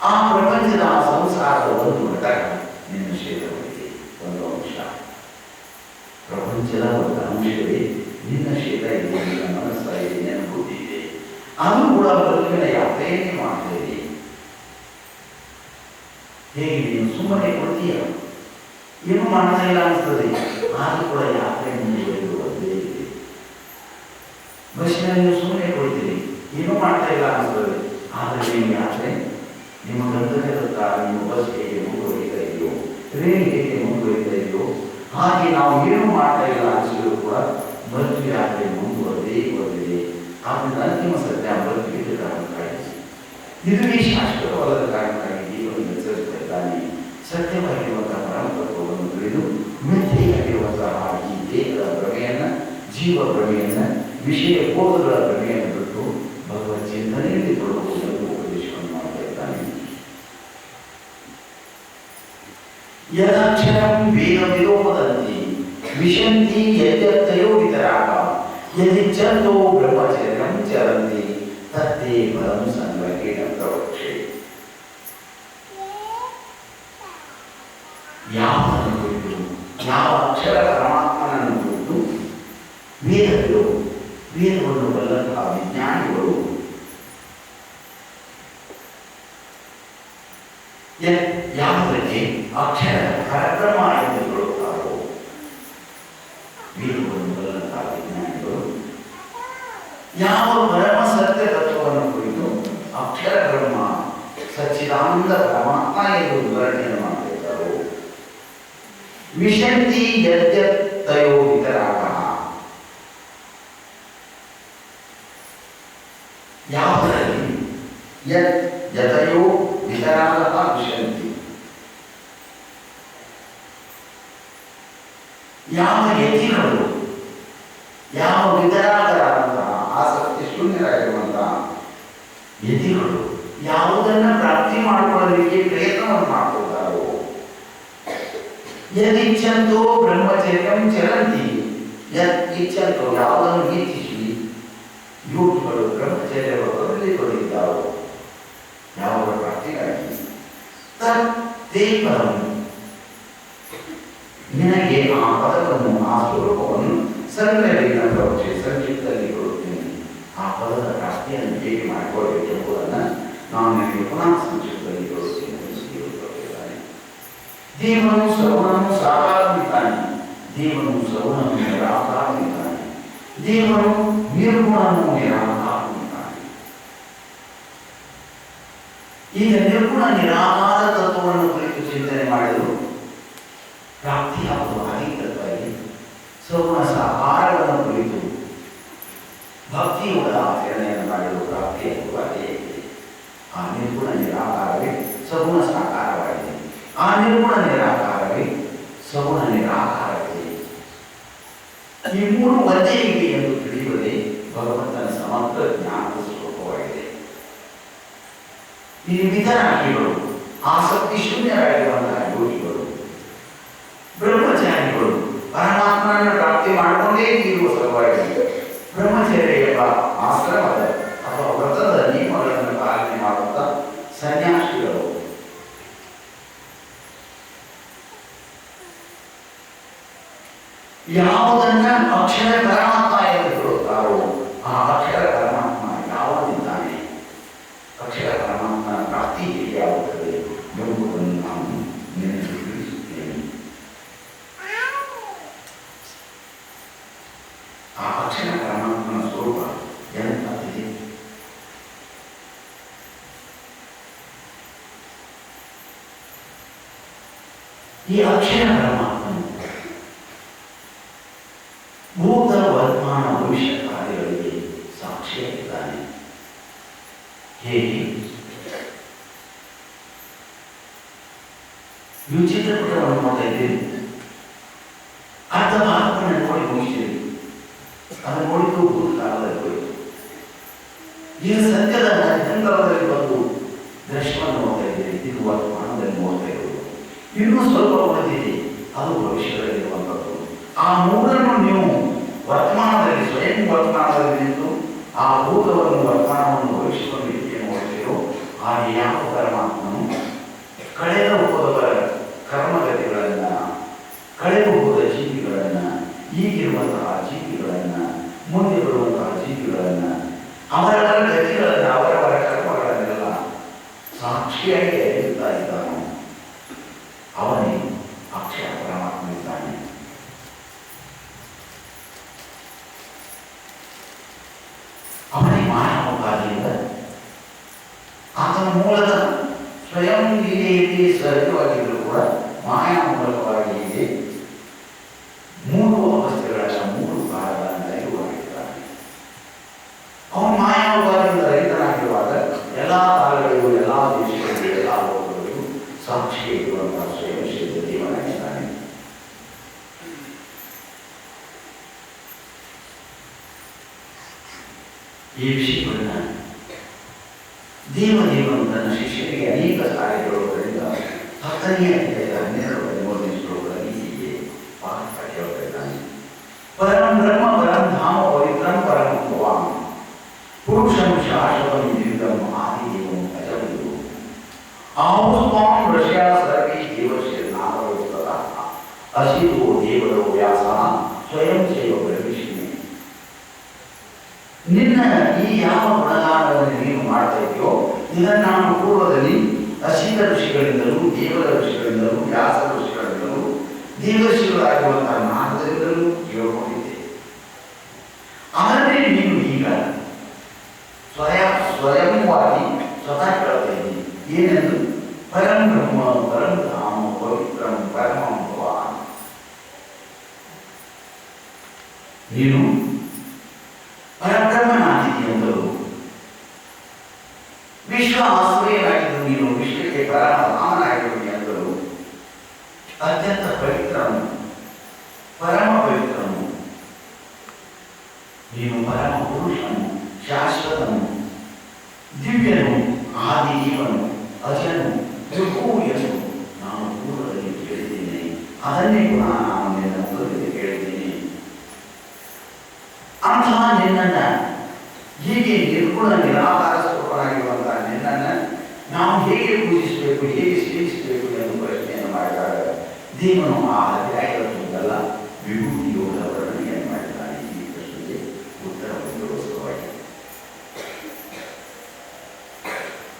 ಆ ಪ್ರಪಂಚದ ಸಂಸಾರದ ಒಂದು ಘಟಕ ನಿನ್ನ ಕ್ಷೇತ್ರವಾಗಿದೆ, ಒಂದು ಅಂಶ. ಪ್ರಪಂಚದ ಒಂದು ಅಂಶವೇ ನಿನ್ನ ಕ್ಷೇತ್ರ ಇದೆ, ನಿನ್ನ ಮನಸ್ಸ ಇದೆ, ನಿನ್ನ ಬುದ್ಧಿ ಇದೆ. ಅದು ಕೂಡ ಬದುಕಿನ ಯಾತ್ರೆಯನ್ನೇ ಮಾಡ್ತಾ ಇದೆ. ಹೇಗೆ ನೀನು ಸುಮ್ಮನೆ ಕೊಡ್ತೀಯ, ಏನು ಮಾಡ್ತಾ ಇಲ್ಲ ಅನಿಸ್ತದೆ, ಆದರೂ ಕೂಡ ಯಾತ್ರೆ ಮುಂದುವರಿಯುವುದೇ ಇದೆ. ಬಸ್ಸಿನಲ್ಲಿ ನೀವು ಸುಮ್ಮನೆ ಕೊಡ್ತೀರಿ, ಏನೂ ಮಾಡ್ತಾ ಇಲ್ಲ ಅನಿಸ್ತದೆ, ಆದರೆ ನಿಮ್ಮ ಯಾತ್ರೆ ನಿಮ್ಮ ಗಂತವ್ಯದತ್ತ ನಿಮ್ಮ ಬಸ್ ಹೇಗೆ ಮುಂದುವರಿತಾ ಇದೆಯೋ, ಟ್ರೈನ್ ಹೇಗೆ ಮುಂದುವರಿತಾ ಇದೆಯೋ ಹಾಗೆ ನಾವು ಏನು ಮಾಡ್ತಾ ಇಲ್ಲ ಅನಿಸಿದ್ರು ಕೂಡ ಮೃತ್ಯು ಯಾತ್ರೆ ಮುಂದುವರೆದೇ ಬರಲಿದೆ. ಆದ್ದರಿಂದ ಅಂತಿಮ ಸತ್ಯ ಮೃತ್ಯುವಿಗೆ ಕಾರಣಕ್ಕಾಗಿ, ಇದುವೇ ಶಾಶ್ವತವಾದ ಕಾರಣಕ್ಕಾಗಿ ಜೀವನ ಎಚ್ಚರಿಸ್ತಾ ಇದ್ದಾನೆ. ಸತ್ಯವಾಗಿರುವಂತಹ ಪರಮತತ್ವವನ್ನು ತಿಳಿದು ಮಿಥ್ಯೆಯಾಗಿರುವಂತಹ ಈ ದೇಹದ ಭ್ರಮೆಯನ್ನ, ಜೀವ ಭ್ರಮೆಯನ್ನ, ವಿಷಯ ಬೋಧಗಳ ಭ್ರಮೆಯನ್ನು ಬಿಟ್ಟು ಭಗವತ್ ಚಿಂತನೆಯಲ್ಲಿ ತೊಡಗುವುದನ್ನು ಉಪದೇಶವನ್ನು ಮಾಡ್ತಾ ಇದ್ದಾನೆ. ಯದಕ್ಷರಂ ವೇದವಿದೋ ವದಂತಿ ವಿಶಂತಿ ಯದ್ಯರ್ಥಯೋ ವಿತರಾಗ ಯದಿಚ್ಛಂತೋ ಬ್ರಹ್ಮಚರ್ಯಂ ಚರಂತಿ ತತ್ತೇ ಫಲಂ ಸಂಗ್ರಹೇಣ ಪ್ರವಕ್ಷೆ. ಯಾವನನ್ನು ಕುರಿತು, ಯಾವ ಅಕ್ಷರ ಪರಮಾತ್ಮನನ್ನು ಕುರಿತು ವೇದವಿದೋ, ವೇದವನ್ನು ಬಲ್ಲಂತಹ ವಿಜ್ಞಾನಿಗಳು ಯಾವುದಕ್ಕೆ ಅಕ್ಷರ ಪರಬ್ರಹ್ಮ ಎಂದು ಹೇಳುತ್ತಾರೋ, ವೇದವನ್ನು ಬಲ್ಲಂತಹ ವಿಜ್ಞಾನಿಗಳು ಯಾವ ಪರಮ ಸತ್ಯ ತತ್ವವನ್ನು ಕುರಿತು ಅಕ್ಷರ ಬ್ರಹ್ಮ ಸಚ್ಚಿದಾನಂದ ಪರಮಾತ್ಮ ಎಂದು ವಿವರಣೆಯನ್ನು ಮಾಡುತ್ತಿದ್ದರು. ವಿಶಂತಿ ಯದ್ಯತ್ತಯೋ ವಿತರಾಗ, ಯಾವುದರಲ್ಲಿ ಯತಯೋ ವಿತರಾಗ ವಿಶಂತಿ ಯಾವ ಯತಿಗಳು, ಯಾವ ವಿತರಾಗರಾದಂತಹ ಆಸಕ್ತಿ ಶೂನ್ಯರಾಗಿರುವಂತಹ ಯತಿಗಳು ಯಾವುದನ್ನು ಪ್ರಾಪ್ತಿ ಮಾಡಿಕೊಳ್ಳಲಿಕ್ಕೆ ಪ್ರಯತ್ನವನ್ನು ಮಾಡ್ಕೊಳ್ತಾರೋ, ಯದಿಚ್ಛಂತೋ ಬ್ರಹ್ಮಚರ್ಯಂ ಚರಂತಿ, ಇಚ್ಛಂತೋ ಯಾವುದನ್ನು ಇಚ್ಛಿಸಿ ಯೋಗಿಗಳು ಬ್ರಹ್ಮಚರ್ಯಗಳು ತೊಡಗಿದ್ದಾರೋ, ಯಾವ ಪ್ರಾಪ್ತಿಗಾಗಿ ತತ್ತೇಪರಂ ನಿನಗೆ ಆ ಪದವನ್ನು, ಆ ಸ್ವರೂಪವನ್ನು ಸಂಕ್ಷಿಪ್ತದಲ್ಲಿ ಕೊಡುತ್ತೇನೆ. ಆ ಪದದ ಪ್ರಾಪ್ತಿಯನ್ನು ಹೇಗೆ ಮಾಡಿಕೊಳ್ಳಬೇಕು ಎಂಬುದನ್ನು ನಾನು ನಿಮಗೆ ಪುನಃ ಸಂಕ್ಷಿಪ್ತದಲ್ಲಿ ಕೊಡುತ್ತೇನೆ. ದೇವನು ಸಗುಣನು ಸಾಕಾರವಿದ್ದಾನೆ, ದೇವನು ಸಗುಣನು ನಿರಾಕಾರವಿದ್ದಾನೆ, ದೇವನು ನಿರ್ಗುಣನು ನಿರಾಕಾರವಿದ್ದಾನೆ. ಈಗ ನಿರ್ಗುಣ ನಿರಾಕಾರ ತತ್ವವನ್ನು ಕುರಿತು ಚಿಂತನೆ ಮಾಡಿದರು. ಪ್ರಾಪ್ತಿಯಾಗುವ ಅಧಿಕವಾಗಿ ಸಗುಣ ಸಾಕಾರವನ್ನು ಕುರಿತು ಭಕ್ತಿಯುಳ್ಳ ಆಚರಣೆಯನ್ನು ಮಾಡಲು ಪ್ರಾಪ್ತಿಯಾಗುವ ಅದೇಗಿದೆ. ಆ ನಿರ್ಗುಣ ನಿರಾಕಾರವೇ ಸಗುಣ ಸಾಕಾರವಾಗಿದೆ. ಆ ನಿರ್ಗುಣ ನಿರಾಕಾರವೇ ಸಗುಣ ನಿರಾಕಾರವಿದೆ. ಈ ಮೂರು ಒಂದೇ ಇದೆ ಎಂದು ತಿಳಿಯುವುದೇ ಭಗವಂತನ ಸಮಗ್ರ ಜ್ಞಾನದ ಸ್ವರೂಪವಾಗಿದೆ. ಈ ವಿತರಾಗಿಗಳು, ಆಸಕ್ತಿ ಶೂನ್ಯರಾಗಿರುವಂತಹ ಯೋಗಿಗಳು, ಬ್ರಹ್ಮಚಾರಿಗಳು ಪರಮಾತ್ಮನನ್ನು ಪ್ರಾಪ್ತಿ ಮಾಡಿಕೊಂಡೇ ಇರುವ ಸಲುವಾಗಿ ಬ್ರಹ್ಮಚರ್ಯ ಎಂಬ ಆಶ್ರಮದ ಅಥವಾ ವ್ರತದ ನಿಯಮಗಳನ್ನು ಪಾಲನೆ ಮಾಡುತ್ತ ಸನ್ಯಾಸಿಗಳು ಯಾವುದನ್ನ ಅಕ್ಷರ ಪರಮಾತ್ಮ ಎಂದು ಹೇಳುತ್ತಾರೋ ಆ ಅಕ್ಷರ ಪರಮಾತ್ಮ ಯಾವಾಗಿದ್ದಾನೆ, ಅಕ್ಷರ ಪರಮಾತ್ಮನ ಪ್ರಾಪ್ತಿ ಹೇಗಾಗುತ್ತದೆ ಎಂಬುದನ್ನು ನಾವು ನಿಮಗೆ ತಿಳಿಸುತ್ತೇನೆ. ಆ ಅಕ್ಷರ ಪರಮಾತ್ಮನ ಸ್ವರೂಪ ಎಂಥದ್ದಿದೆ? ಈ ಅಕ್ಷರ ಪರಮಾತ್ಮನು ಭೂತ ವರ್ತಮಾನ ಭವಿಷ್ಯ ಕಾರ್ಯಗಳಿಗೆ ಸಾಕ್ಷಿಯಾಗಿದ್ದಾನೆ. ಹೇಗೆ? ನೀವು ಚಿತ್ರಪಟವನ್ನು ನೋಡ್ತಾ ಇದ್ದೀರಿ, ಅರ್ಧ ಭಾಗವನ್ನು ನೋಡಿ ಮುಗಿಸಿರಿ, ಅದನ್ನು ನೋಡಿದ್ದು ಭೂತಕಾಲದಲ್ಲಿ ಹೋಯಿತು. ಈಗ ಸತ್ಯದ ಮಧ್ಯಂತರದಲ್ಲಿ ಬಂದು ದೃಶ್ಯವನ್ನು ನೋಡ್ತಾ ಇದ್ದೀರಿ, ಇದು ವರ್ತಮಾನದಲ್ಲಿ ನೋಡ್ತಾ ಇರೋದು. ಇನ್ನೂ ಸ್ವಲ್ಪ ಉಳಿದಿದೆ, ಅದು ಭವಿಷ್ಯದಲ್ಲಿರುವಂಥದ್ದು. ಆ ಮೂರನ್ನು ನೀವು ವರ್ತಮಾನದಲ್ಲಿ ಸ್ವಯಂ ವರ್ತಮಾನದಲ್ಲಿ ನಿಂತು ಆ ಭೂತವನ್ನು ವರ್ತಮಾನವನ್ನು ಭವಿಷ್ಯವನ್ನು ರೀತಿಯನ್ನು ನೋಡ್ತೀರೋ ಹಾಗೆ ಯಾವ ಪರಮಾತ್ಮನು ಕಳೆದ ಹೋದವರ ಕರ್ಮಗತಿಗಳನ್ನು, ಕಳೆದು ಹೋದ ಜೀವಿಗಳನ್ನು, ಈಗಿರುವಂತಹ ಜೀವಿಗಳನ್ನು, ಮುಂದೆ ಬರುವಂತಹ ಜೀವಿಗಳನ್ನು, ಅವರವರ ಗತಿಗಳನ್ನು, ಅವರವರ ಕರ್ಮಗಳನ್ನೆಲ್ಲ ಸಾಕ್ಷಿಯಾಗಿ ಅರಿಯುತ್ತಾ ಇದ್ದಾನೋ ಅವನೇ ಅಕ್ಷರ ಪರಮಾತ್ಮ ಇದ್ದಾನೆ. ಅವನೇ ಮಾನವಕಾರಿಯಿಂದ ಆತನ ಮೂಲದ ಸ್ವಯಂ ಲೀಲೆಯಲ್ಲಿ ಸಹಜವಾಗಿದ್ದರೂ ಕೂಡ ಮಾಯಾ ಮೂಲಕವಾಗಿ ಇದೆ. ಮೂರು ಅವಸ್ಥೆಗಳ ಮೂರು ಕಾಲಗಳನ್ನು ಅರಿವಾಗಿದ್ದಾನೆ. ಅವನು ಮಾಯಾವಕಾರದಿಂದ ರಹಿತನಾಗಿರುವಾಗ ಎಲ್ಲ ಕಾಲಗಳಿಗೂ, ಎಲ್ಲ ದೇಶಗಳಿಗೂ, ಎಲ್ಲ ಲೋಕಗಳಿಗೂ ಸಾಕ್ಷಿ ಇರುವಂತಹ ಸ್ವಯಂ ಸಿದ್ಧ ದೇವನಾಗಿದ್ದಾನೆ. ಈ ವಿಷಯವನ್ನು ದೇವದೇವನು ತನ್ನ ಶಿಷ್ಯರಿಗೆ ಅನೇಕ ಸಾರಿ ಹೇಳುವುದರಿಂದ 10ನೇ ಅಧ್ಯಾಯದ 12-13ನೇ ಶ್ಲೋಕದಲ್ಲಿ ಹೀಗೆ ಪಾಠ ಹೇಳ್ತಿದ್ದಾನೆ. ಪರಂ ಬ್ರಹ್ಮ ಪರಂ ಧಾಮ ಪವಿತ್ರಂ ಪರಂ ಭವಾಂ ಪುರುಷಂ ಶಾಶ್ವತಂ ದಿವ್ಯಂ ಆದಿದೇವಂ ಅಜವಿದು ಆಹುಸ್ವಾಂ ರಷ್ಯಾ ಸರ್ವೇ ದೇವಶ್ರೀ ನಾಮರೋಸ್ತಃ ಅಸಿತೋ ದೇವರೋ ವ್ಯಾಸಃ ಸ್ವಯಂ ಚೈವ ಬ್ರಹ್ಮಿಷ್ಮಿ. ನಿನ್ನ ಈ ಯಾವ ಗುಣಗಾನವನ್ನು ನೀನು ಮಾಡ್ತಾ ಇದೆಯೋ ಇದನ್ನು ನಾನು ಪೂರ್ವದಲ್ಲಿ ಅಸಿತ ಋಷಿಗಳಿಂದಲೂ, ದೇವರ ಋಷಿಗಳಿಂದಲೂ, ವ್ಯಾಸ ಋಷಿಗಳಿಂದಲೂ, ದೇವರ್ಷಿಗಳಾಗಿರುವಂತಹ ನಾಲ್ಕರಿಂದಲೂ ಕೇಳಿಕೊಂಡಿದ್ದೆ. ಆದರೆ ನೀನು ಈಗ ಸ್ವಯಂವಾಗಿ ಸ್ವತಃ ಕೇಳ್ತಾ ಇದ್ದೀನಿ. ಏನೆಂದು? ಪರಂ ಬ್ರಹ್ಮ ಪರಂ ಧಾಮ ಪವಿತ್ರಂ ಪರಮಂ ಭವಾನ್. ನೀನು ಪರಬ್ರಹ್ಮನಾಗಿದೆಯೆಂದರು, ವಿಶ್ವ ಆಶ್ರಯನಾಗಿದ್ದು ನೀನು ವಿಶ್ವಕ್ಕೆ ಪರಮಧಾಮನಾಗಿರುವುದು ಎಂದರು, ಅತ್ಯಂತ ಪವಿತ್ರನು, ಪರಮ ನೀನು ಪರಮ ಪುರುಷನು, ಶಾಶ್ವತನು, ದಿವ್ಯನು, ಆದಿ ಜೀವನು, ಅಜನು, ಪ್ರಭು ಎಂದು ನಾನು ಪೂರ್ವದಲ್ಲಿ ಕೇಳಿದ್ದೇನೆ. ಅದನ್ನೇ ಪುನಃ ನಾನು ನಿನ್ನ ಮುಖದಲ್ಲಿ ಕೇಳಿದ್ದೇನೆ. ಅಂತಹ ನಿನ್ನನ್ನ, ಹೀಗೆ ನಿರ್ಗುಣ ನಿರಾಕಾರ ಸ್ವರೂಪನಾಗಿರುವಂತಹ ನಿನ್ನನ್ನು ನಾವು ಹೇಗೆ ಪೂಜಿಸಬೇಕು, ಹೇಗೆ ಸೇವಿಸಬೇಕು ಎಂದು ಪ್ರಶ್ನೆಯನ್ನು ಮಾಡಿದಾಗ ದೇವನು ಆ ಅಧ್ಯಾಯದ ತುಂಬಲ್ಲ ವಿಭೂತಿ ಯೋಗದ ವರ್ಣನೆಯನ್ನು ಮಾಡಿದ್ದಾನೆ. ಈ ಪ್ರಶ್ನೆಗೆ ಉತ್ತರ ಹೊಂದೋಸ್ಕರವಾಗಿ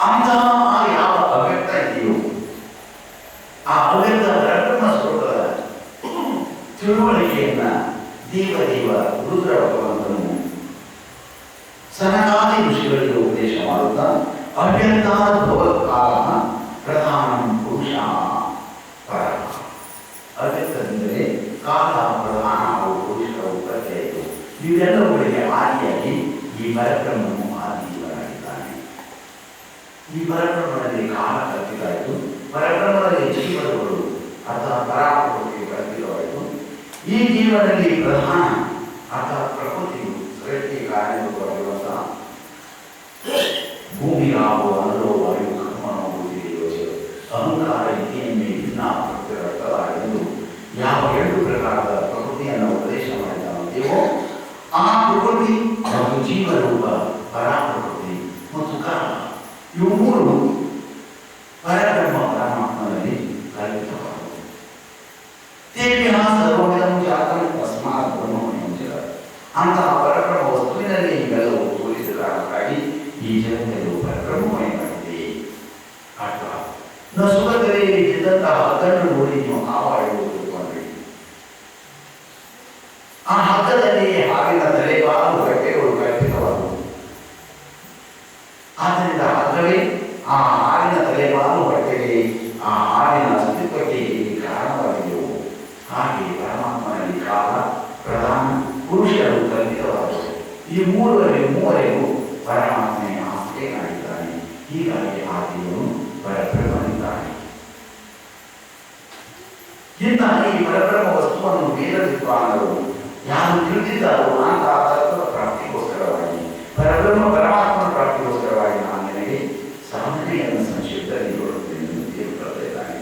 ಅಂತಹ ಯಾವ ಅವ್ಯಕ್ತ ಇದೆಯೋ ಆ ಅವ್ಯಕ್ತ ಪರಬ್ರಹ್ಮ ಸ್ವರೂಪದ ತಿಳುವಳಿಕೆಯನ್ನ ದೇವ ರುದ್ರ ಭಗವಂತನು ಸನಕಾದಿ ಋಷಿಗಳಿಗೆ ಉಪದೇಶ ಮಾಡುತ್ತಾ ಅವ್ಯಕ್ತಾದ ಭಗವತ್ಕಾಲ ಪ್ರಧಾನ ಪುರುಷ ಪರ. ಅವ್ಯಕ್ತದಿಂದಲೇ ಕಾಲ ಪ್ರಧಾನ ಹಾಗೂ ಪುರುಷರ ಉತ್ಪತ್ತಿ ಆಯಿತು. ಇವೆಲ್ಲವುಗಳಿಗೆ ಆದಿಯಾಗಿ ಈ ಪರಬ್ರಹ್ಮನು ಆದಿಜೀವನಾಗಿದ್ದಾನೆ. ಈ ಪರಬ್ರಹ್ಮನಲ್ಲಿ ಕಾಲ ಕಲ್ಪಿತವಾಯಿತು, ಪರಬ್ರಹ್ಮದಲ್ಲಿ ಜೀವನಗಳು ಅರ್ಥಾತ್ ಪರಾಪ್ರಕೃತಿಯು ಕಲ್ಪಿತವಾಯಿತು. ಈ ಜೀವನದಲ್ಲಿ ಪ್ರಧಾನ ಅರ್ಥಾತ್ ಪ್ರಕೃತಿಯು ಸೃಷ್ಟಿ ಕಾರ್ಯರೂಪವಾಗಿರುವಂತಹ ಭೂಮಿಯಾಗುವ ಅನುಭವ ವಾಯು ಕರ್ಮನೋ ಬುದ್ಧಿಯೋಚ ಅಹಂಕಾರ ಇತಿಯನ್ನೇ ಭಿನ್ನ ಪ್ರಕೃತಿರರ್ಥದ ಎಂದು ಯಾವ 2 ಪ್ರಕಾರದ ಪ್ರಕೃತಿಯನ್ನು ಉಪದೇಶ ಮಾಡಿದ್ದಾನೋ ಆ ಪ್ರಕೃತಿ ಮತ್ತು ಜೀವರೂಪ ಪರಾಪ್ರಕೃತಿ ಮತ್ತು ಕಾಲ ಇವು 3 ಪರಬ್ರಹ್ಮ ಪರಮಾತ್ಮನಲ್ಲಿ ಕಲ್ಪಿತವಾದವು. ತೇಭ್ಯಃ ಸರ್ವವಿಧಂ ಜಾತಂ ತಸ್ಮಾತ್ ಬ್ರಹ್ಮಮಯಂ ಜಗತ್. ಅಂತಹ ಪರಬ್ರಹ್ಮ ವಸ್ತುವಿನಲ್ಲಿ ಇವೆಲ್ಲವೂ ತೋರಿಸಿದ ಕಾರಣಕ್ಕಾಗಿ ಈ ಜಗತ್ತಲ್ಲಿ ಪರಬ್ರಹ್ಮಮಯವಾಗಿದೆ. ಅಥವಾ ನ ಸುಖದಲ್ಲಿ ಇದ್ದಂತಹ ಹಗ್ಗನ್ನು ನೋಡಿ ನೀವು ಹಾವಾಡುವುದು ತಿಳ್ಕೊಂಡ್ರಿ. ಆ ಹಗ್ಗದಲ್ಲಿ ಹಾವಿನ ತಲೆಬಾಲು ಗಟ್ಟೆಗಳು ಕಲ್ಪಿತವಾದವು. ಆದ್ದರಿಂದ ಹಗ್ಗವೇ ಆ ಹಾವಿನ ತಲೆಬಾಲು ಹೊಟ್ಟೆಗೆ, ಆ ಹಾವಿನ ಅಸ್ತಿತ್ವಕ್ಕೆ ಕಾರಣವಾಗಿದ್ದವು. ಹಾಗೆ ಪರಮಾತ್ಮನಲ್ಲಿ ಕಾಲ ಪ್ರಧಾನ ಪುರುಷರು ಕಲ್ಪಿತವಾದವು. ಈ ಮೂವರೆಗೂ ಪರಮಾತ್ಮನೇ ಆಸ್ತಿಯಾಗಿದ್ದಾನೆ. ಹೀಗಾಗಿ ಆದಿಯವನು ಪರಬ್ರಹ್ಮನಿದ್ದಾನೆ. ಇಂತಹ ಈ ಪರಬ್ರಹ್ಮ ವಸ್ತುವನ್ನು ವೇದ ವಿದ್ವಾನರು ಯಾರು ತಿಳಿದಿದ್ದಾರೋ ಅಂತಹ ತತ್ವದ ಪ್ರಾಪ್ತಿಗೋಸ್ಕರವಾಗಿ ಪರಬ್ರಹ್ಮ ಪರಮಾತ್ಮನ ಪ್ರಾಪ್ತಿಗೋಸ್ಕರವಾಗಿ ನಾನು ನಿನಗೆ ಸಾಧನೆಯನ್ನು ಸಂಕ್ಷಿಪ್ತದಲ್ಲಿ ನೋಡುತ್ತೇನೆ ಎಂದು ತಿಳಿದುಕೊಳ್ಳುತ್ತಿದ್ದಾನೆ.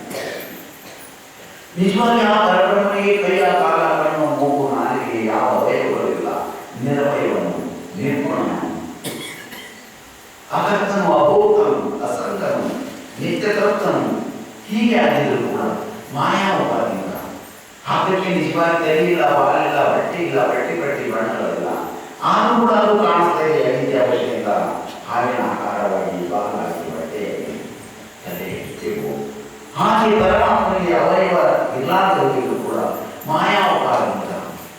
ನಿಜವಾಗಿ ಆ ಪರಬ್ರಹ್ಮನಿಗೆ ಕೈಯ ಕಾಲ ಕಣ್ಣು ಮೂಗು ನಾಲಿಗೆ ಯಾವ ಅವಯವಗಳಿಲ್ಲ. ನಿರವಯವನು, ನಿರ್ಗುಣನು, ಅಕರ್ತನು, ಅಭೋಕ್ತನು, ಅಸಂಗನು, ನಿತ್ಯಕರ್ತನು ಹೀಗೆ ಆಗಿದ್ರು ಕೂಡ ಮಾಯಾವಪಾದಿಂದ ಹಬ್ಬಕ್ಕೆ ನಿಜವಾಗಿ ತೆರೆಯಿಲ್ಲ, ಬಾಲಿಲ್ಲ, ಬಟ್ಟೆ ಇಲ್ಲ, ಬಟ್ಟೆ ಬಣ್ಣಗಳಿಲ್ಲ. ಆದರೂ ಕೂಡ ಅದು ಕಾಣಿಸ್ತಾ ಇದೆ ಅಗತ್ಯ ಅವಶ್ಯಕ ಹಾವಿನ ಆಕಾರವಾಗಿ ಬಾಲಾಗಿ ಬಟ್ಟೆಯಾಗಿ ತಲೆ ತೆಗು. ಹಾಗೆ ಪರಮಾತ್ಮನಿಗೆ ಅವಯವ ಇರಲಾರದವರಿಗೂ ಕೂಡ ಮಾಯಾವಪಾರದಿಂದ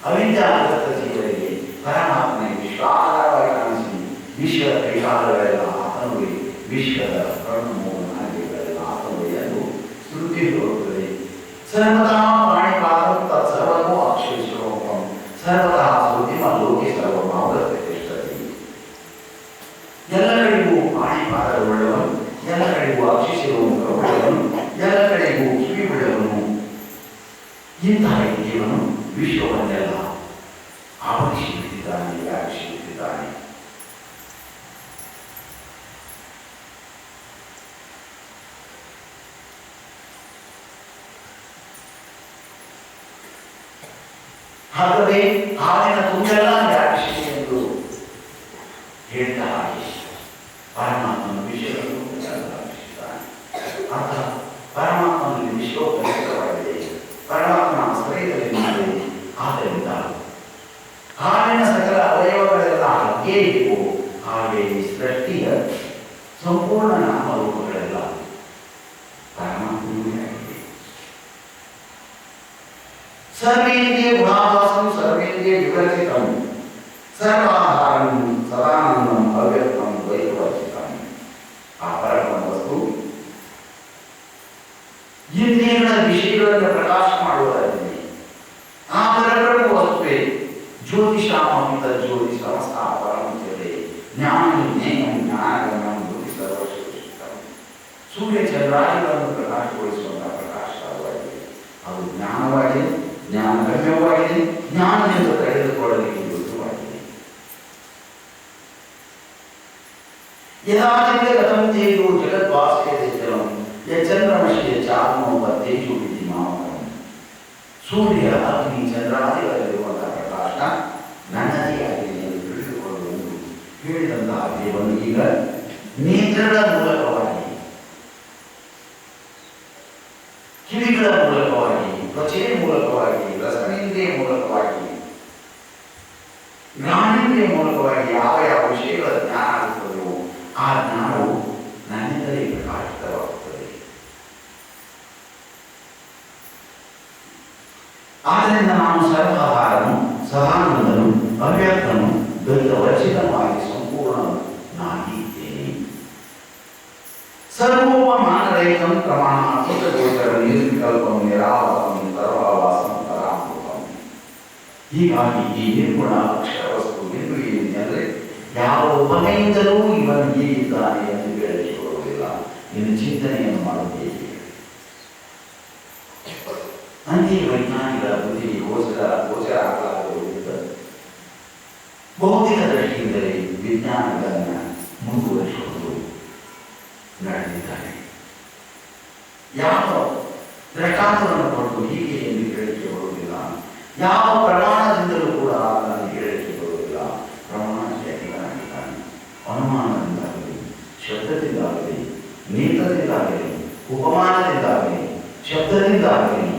ಅವಿದ್ಯಾಗತ ಜೀವರಿಗೆ ಪರಮಾತ್ಮನಿಗೆ ವಿಶ್ವಾಸವಾಗಿ ಕಾಣಿಸಿ ವಿಶ್ವದ ಕೈಕಾಲಗಳೆಲ್ಲ ಆತನುವೆ, ವಿಶ್ವದ ಕಣ್ಣು ಮೂಗು ನಾಲಿಗೆಗಳೆಲ್ಲ ಆತನುವೆ ಎಂದು ಶ್ರುತಿ ತೋರುತ್ತದೆ. ಸರ್ವದಾ ಪ್ರಾಣಿಪಾದಂ ತತ್ಸರ್ವಮೋ ಅಕ್ಷೇಶ್ವರೋಪಂ ಸರ್ವದಾ ಶ್ರುತಿಮ ಲೋಕೆ ಸರ್ವಮಾವೃತ ತಿಷ್ಠತಿ. ಎಲ್ಲ ಕಡೆಗೂ ಪ್ರಾಣಿಪಾದವುಳ್ಳವನು, ಎಲ್ಲ ಕಡೆಗೂ ಅಕ್ಷಿಸಿರುವವನು, ಎಲ್ಲ ಕಡೆಗೂ ಕಿವಿ ಬಿಡುವನು. ಇಂತಹ ದೇವನು ವಿಶ್ವವನ್ನೆಲ್ಲ ಆವರಿಸಿಬಿಟ್ಟಿದ್ದಾನೆ, ವ್ಯಾಪಿಸಿಬಿಟ್ಟಿದ್ದಾನೆ. ಹಾಗಾದರೆ ಹಾವಿನ ತುಂಬೆಲ್ಲ ವ್ಯಾಪಿಸಿದೆ ಎಂದು ಹೇಳಿದ ಹಾಗೆ ಪರಮಾತ್ಮನ ವಿಷಯವನ್ನು ವ್ಯಾಪಿಸಿದ್ದಾನೆ. ಅರ್ಥ ಪರಮಾತ್ಮನಲ್ಲಿ ವಿಶ್ವೋಪಯುಕ್ತವಾಗಿದೆ, ಪರಮಾತ್ಮನ ಶರೀರದಲ್ಲಿ ಮಾಡಿದೆ. ಆದ್ದರಿಂದ ಹಾವಿನ ಸಕಲ ಅವಯವಗಳೆಲ್ಲ ಹಾಗೇ ಇವು. ಹಾಗೆ ಈ ಸೃಷ್ಟಿಯ ಸಂಪೂರ್ಣ ನಾಮರೂಪಗಳೆಲ್ಲ ಪರಮಾತ್ಮನೇ ಆಗಿದೆ. ಸರ್ವೇಂದ್ರಿಯ ಗುಣಾವಾಸಂ ಸರ್ವೇಂದ್ರಿಯ ವಿವರ್ಜಿತಂ ಸರ್ವಾಧಾರಂ ಸದಾನಂದಂ ಅವ್ಯಕ್ತಂ ದ್ವೈತವರ್ಜಿತಂ. ಆ ಪರಬ್ರಹ್ಮ ವಸ್ತು ಇಂದ್ರಿಯಗಳ ವಿಷಯಗಳನ್ನು ಪ್ರಕಾಶ ಮಾಡುವುದಾಗಿದೆ. ಆ ಪರಬ್ರಹ್ಮ ವಸ್ತುವೇ ಜ್ಯೋತಿಷಾಮಿತ ಜ್ಯೋತಿ ಸಮಸ್ತ ಪರಮುಚ್ಯತೆ ಜ್ಞಾನಂ ಜ್ಞೇಯಂ ಜ್ಞಾನಗಮ್ಯಂ ಜ್ಯೋತಿ ಸರ್ವಶ್ರೇಷ್ಠಂ. ಸೂರ್ಯ ಚಂದ್ರಾದಿಗಳನ್ನು ಪ್ರಕಾಶಗೊಳಿಸುವಂತಹ ಪ್ರಕಾಶವಾಗಿದೆ. ಅದು ಜ್ಞಾನವಾಗಿದೆ, ಜ್ಞಾನಗಮ್ಯವಾಗಿದೆ, ಜ್ಞಾನದಿಂದ ತಿಳಿದುಕೊಳ್ಳಲಿಕ್ಕೆ ಯೋಗ್ಯವಾಗಿದೆ. ಯಥಾಚಿತೆ ಕಥಂ ತೇಜೋ ಜಗದ್ವಾಸ್ಯತೆ ಜಲಂ ಯಚ್ಚಂದ್ರಮಶಿ ಚಾತ್ಮೋಪ ತೇಜೋ ಇತಿ ಮಾಮಕಂ. ಸೂರ್ಯ ಅಗ್ನಿ ಚಂದ್ರಾದಿಗಳಲ್ಲಿರುವಂತಹ ಪ್ರಕಾಶ ನನ್ನದೇ ಆಗಿದೆ ಎಂದು ತಿಳಿದುಕೊಳ್ಳುವುದು ಹೇಳಿದಂತಹ ದೇವರು ಈಗ ನೇತ್ರಗಳ ಮೂಲಕವಾಗಿ, ಕಿವಿಗಳ ಮೂಲಕವಾಗಿ, ತ್ವಚೆಯ ಮೂಲಕವಾಗಿ, ರಸನೇಂದ್ರಿಯ ಮೂಲಕವಾಗಿ, ಜ್ಞಾನೇಂದ್ರಿಯ ಮೂಲಕವಾಗಿ ಯಾವ ಯಾವ ವಿಷಯಗಳ ಜ್ಞಾನ ಆಗುತ್ತದೆಯೋ ಆ ಜ್ಞಾನವು ನನ್ನಿಂದಲೇ ಪ್ರಕಾಶಿತವಾಗುತ್ತದೆ. ಆದ್ದರಿಂದ ನಾನು ಸರ್ವಹಾರನು, ಸದಾನಂದನು, ಅವ್ಯಕ್ತನು, ದ್ವೈತವರ್ಜಿತವಾಗಿ ಸಂಪೂರ್ಣ ನಾಗಿದ್ದೇನೆ. ಸರ್ವೋಪಮಾನರಹಿತಂ ಪ್ರಮಾಣಾತೀತ ಗೋಚರ ನಿರ್ವಿಕಲ್ಪಂ ನಿರಾವರಂ ಸರ್ವಾವಾಸಂ ಪರಾಮೃತಂ. ಹೀಗಾಗಿ ಈ ನಿರ್ಗುಣ ಅಕ್ಷರ ವಸ್ತು ಎಂದು ಏನಿದೆ ಅಂದರೆ ಯಾವ ಉಪಮೆಯಿಂದಲೂ ಇವನು ಹೀಗಿದ್ದಾನೆ ಎಂದು ಹೇಳಿಕೊಳ್ಳುವುದಿಲ್ಲ. ಇನ್ನು ಚಿಂತನೆಯನ್ನು ಮಾಡುತ್ತೇವೆ. ಅಂತೆಯೇ ವೈಜ್ಞಾನಿಕ ಬುದ್ಧಿಗೆ ಗೋಚರ ಆಗಲಾಗುವುದಿಲ್ಲ. ಭೌತಿಕ ದೃಷ್ಟಿಯಿಂದಲೇ ವಿಜ್ಞಾನಗಳನ್ನು ಮುಂದುವರಿಸಿಕೊಂಡು ನಡೆದಿದ್ದಾರೆ. ಯಾವ ದೃಷ್ಟಾಂತವನ್ನು ಕೊಟ್ಟು ಹೀಗೆ ಎಂದು ಹೇಳಿಕೆ ಬರುವುದಿಲ್ಲ. ಯಾವ ಪ್ರಮಾಣದಿಂದಲೂ ಕೂಡ ಅದನ್ನು ಹೇಳಿಕೆ ಬರುವುದಿಲ್ಲ. ಪ್ರಮಾಣಶಾಹಿಗಳಾಗಿದ್ದಾನೆ. ಅನುಮಾನದಿಂದಾಗಲಿ, ಶಬ್ದದಿಂದಾಗಲಿ, ನೇತ್ರದಿಂದಾಗಲಿ, ಉಪಮಾನದಿಂದಾಗಲಿ, ಶಬ್ದದಿಂದಾಗಲಿ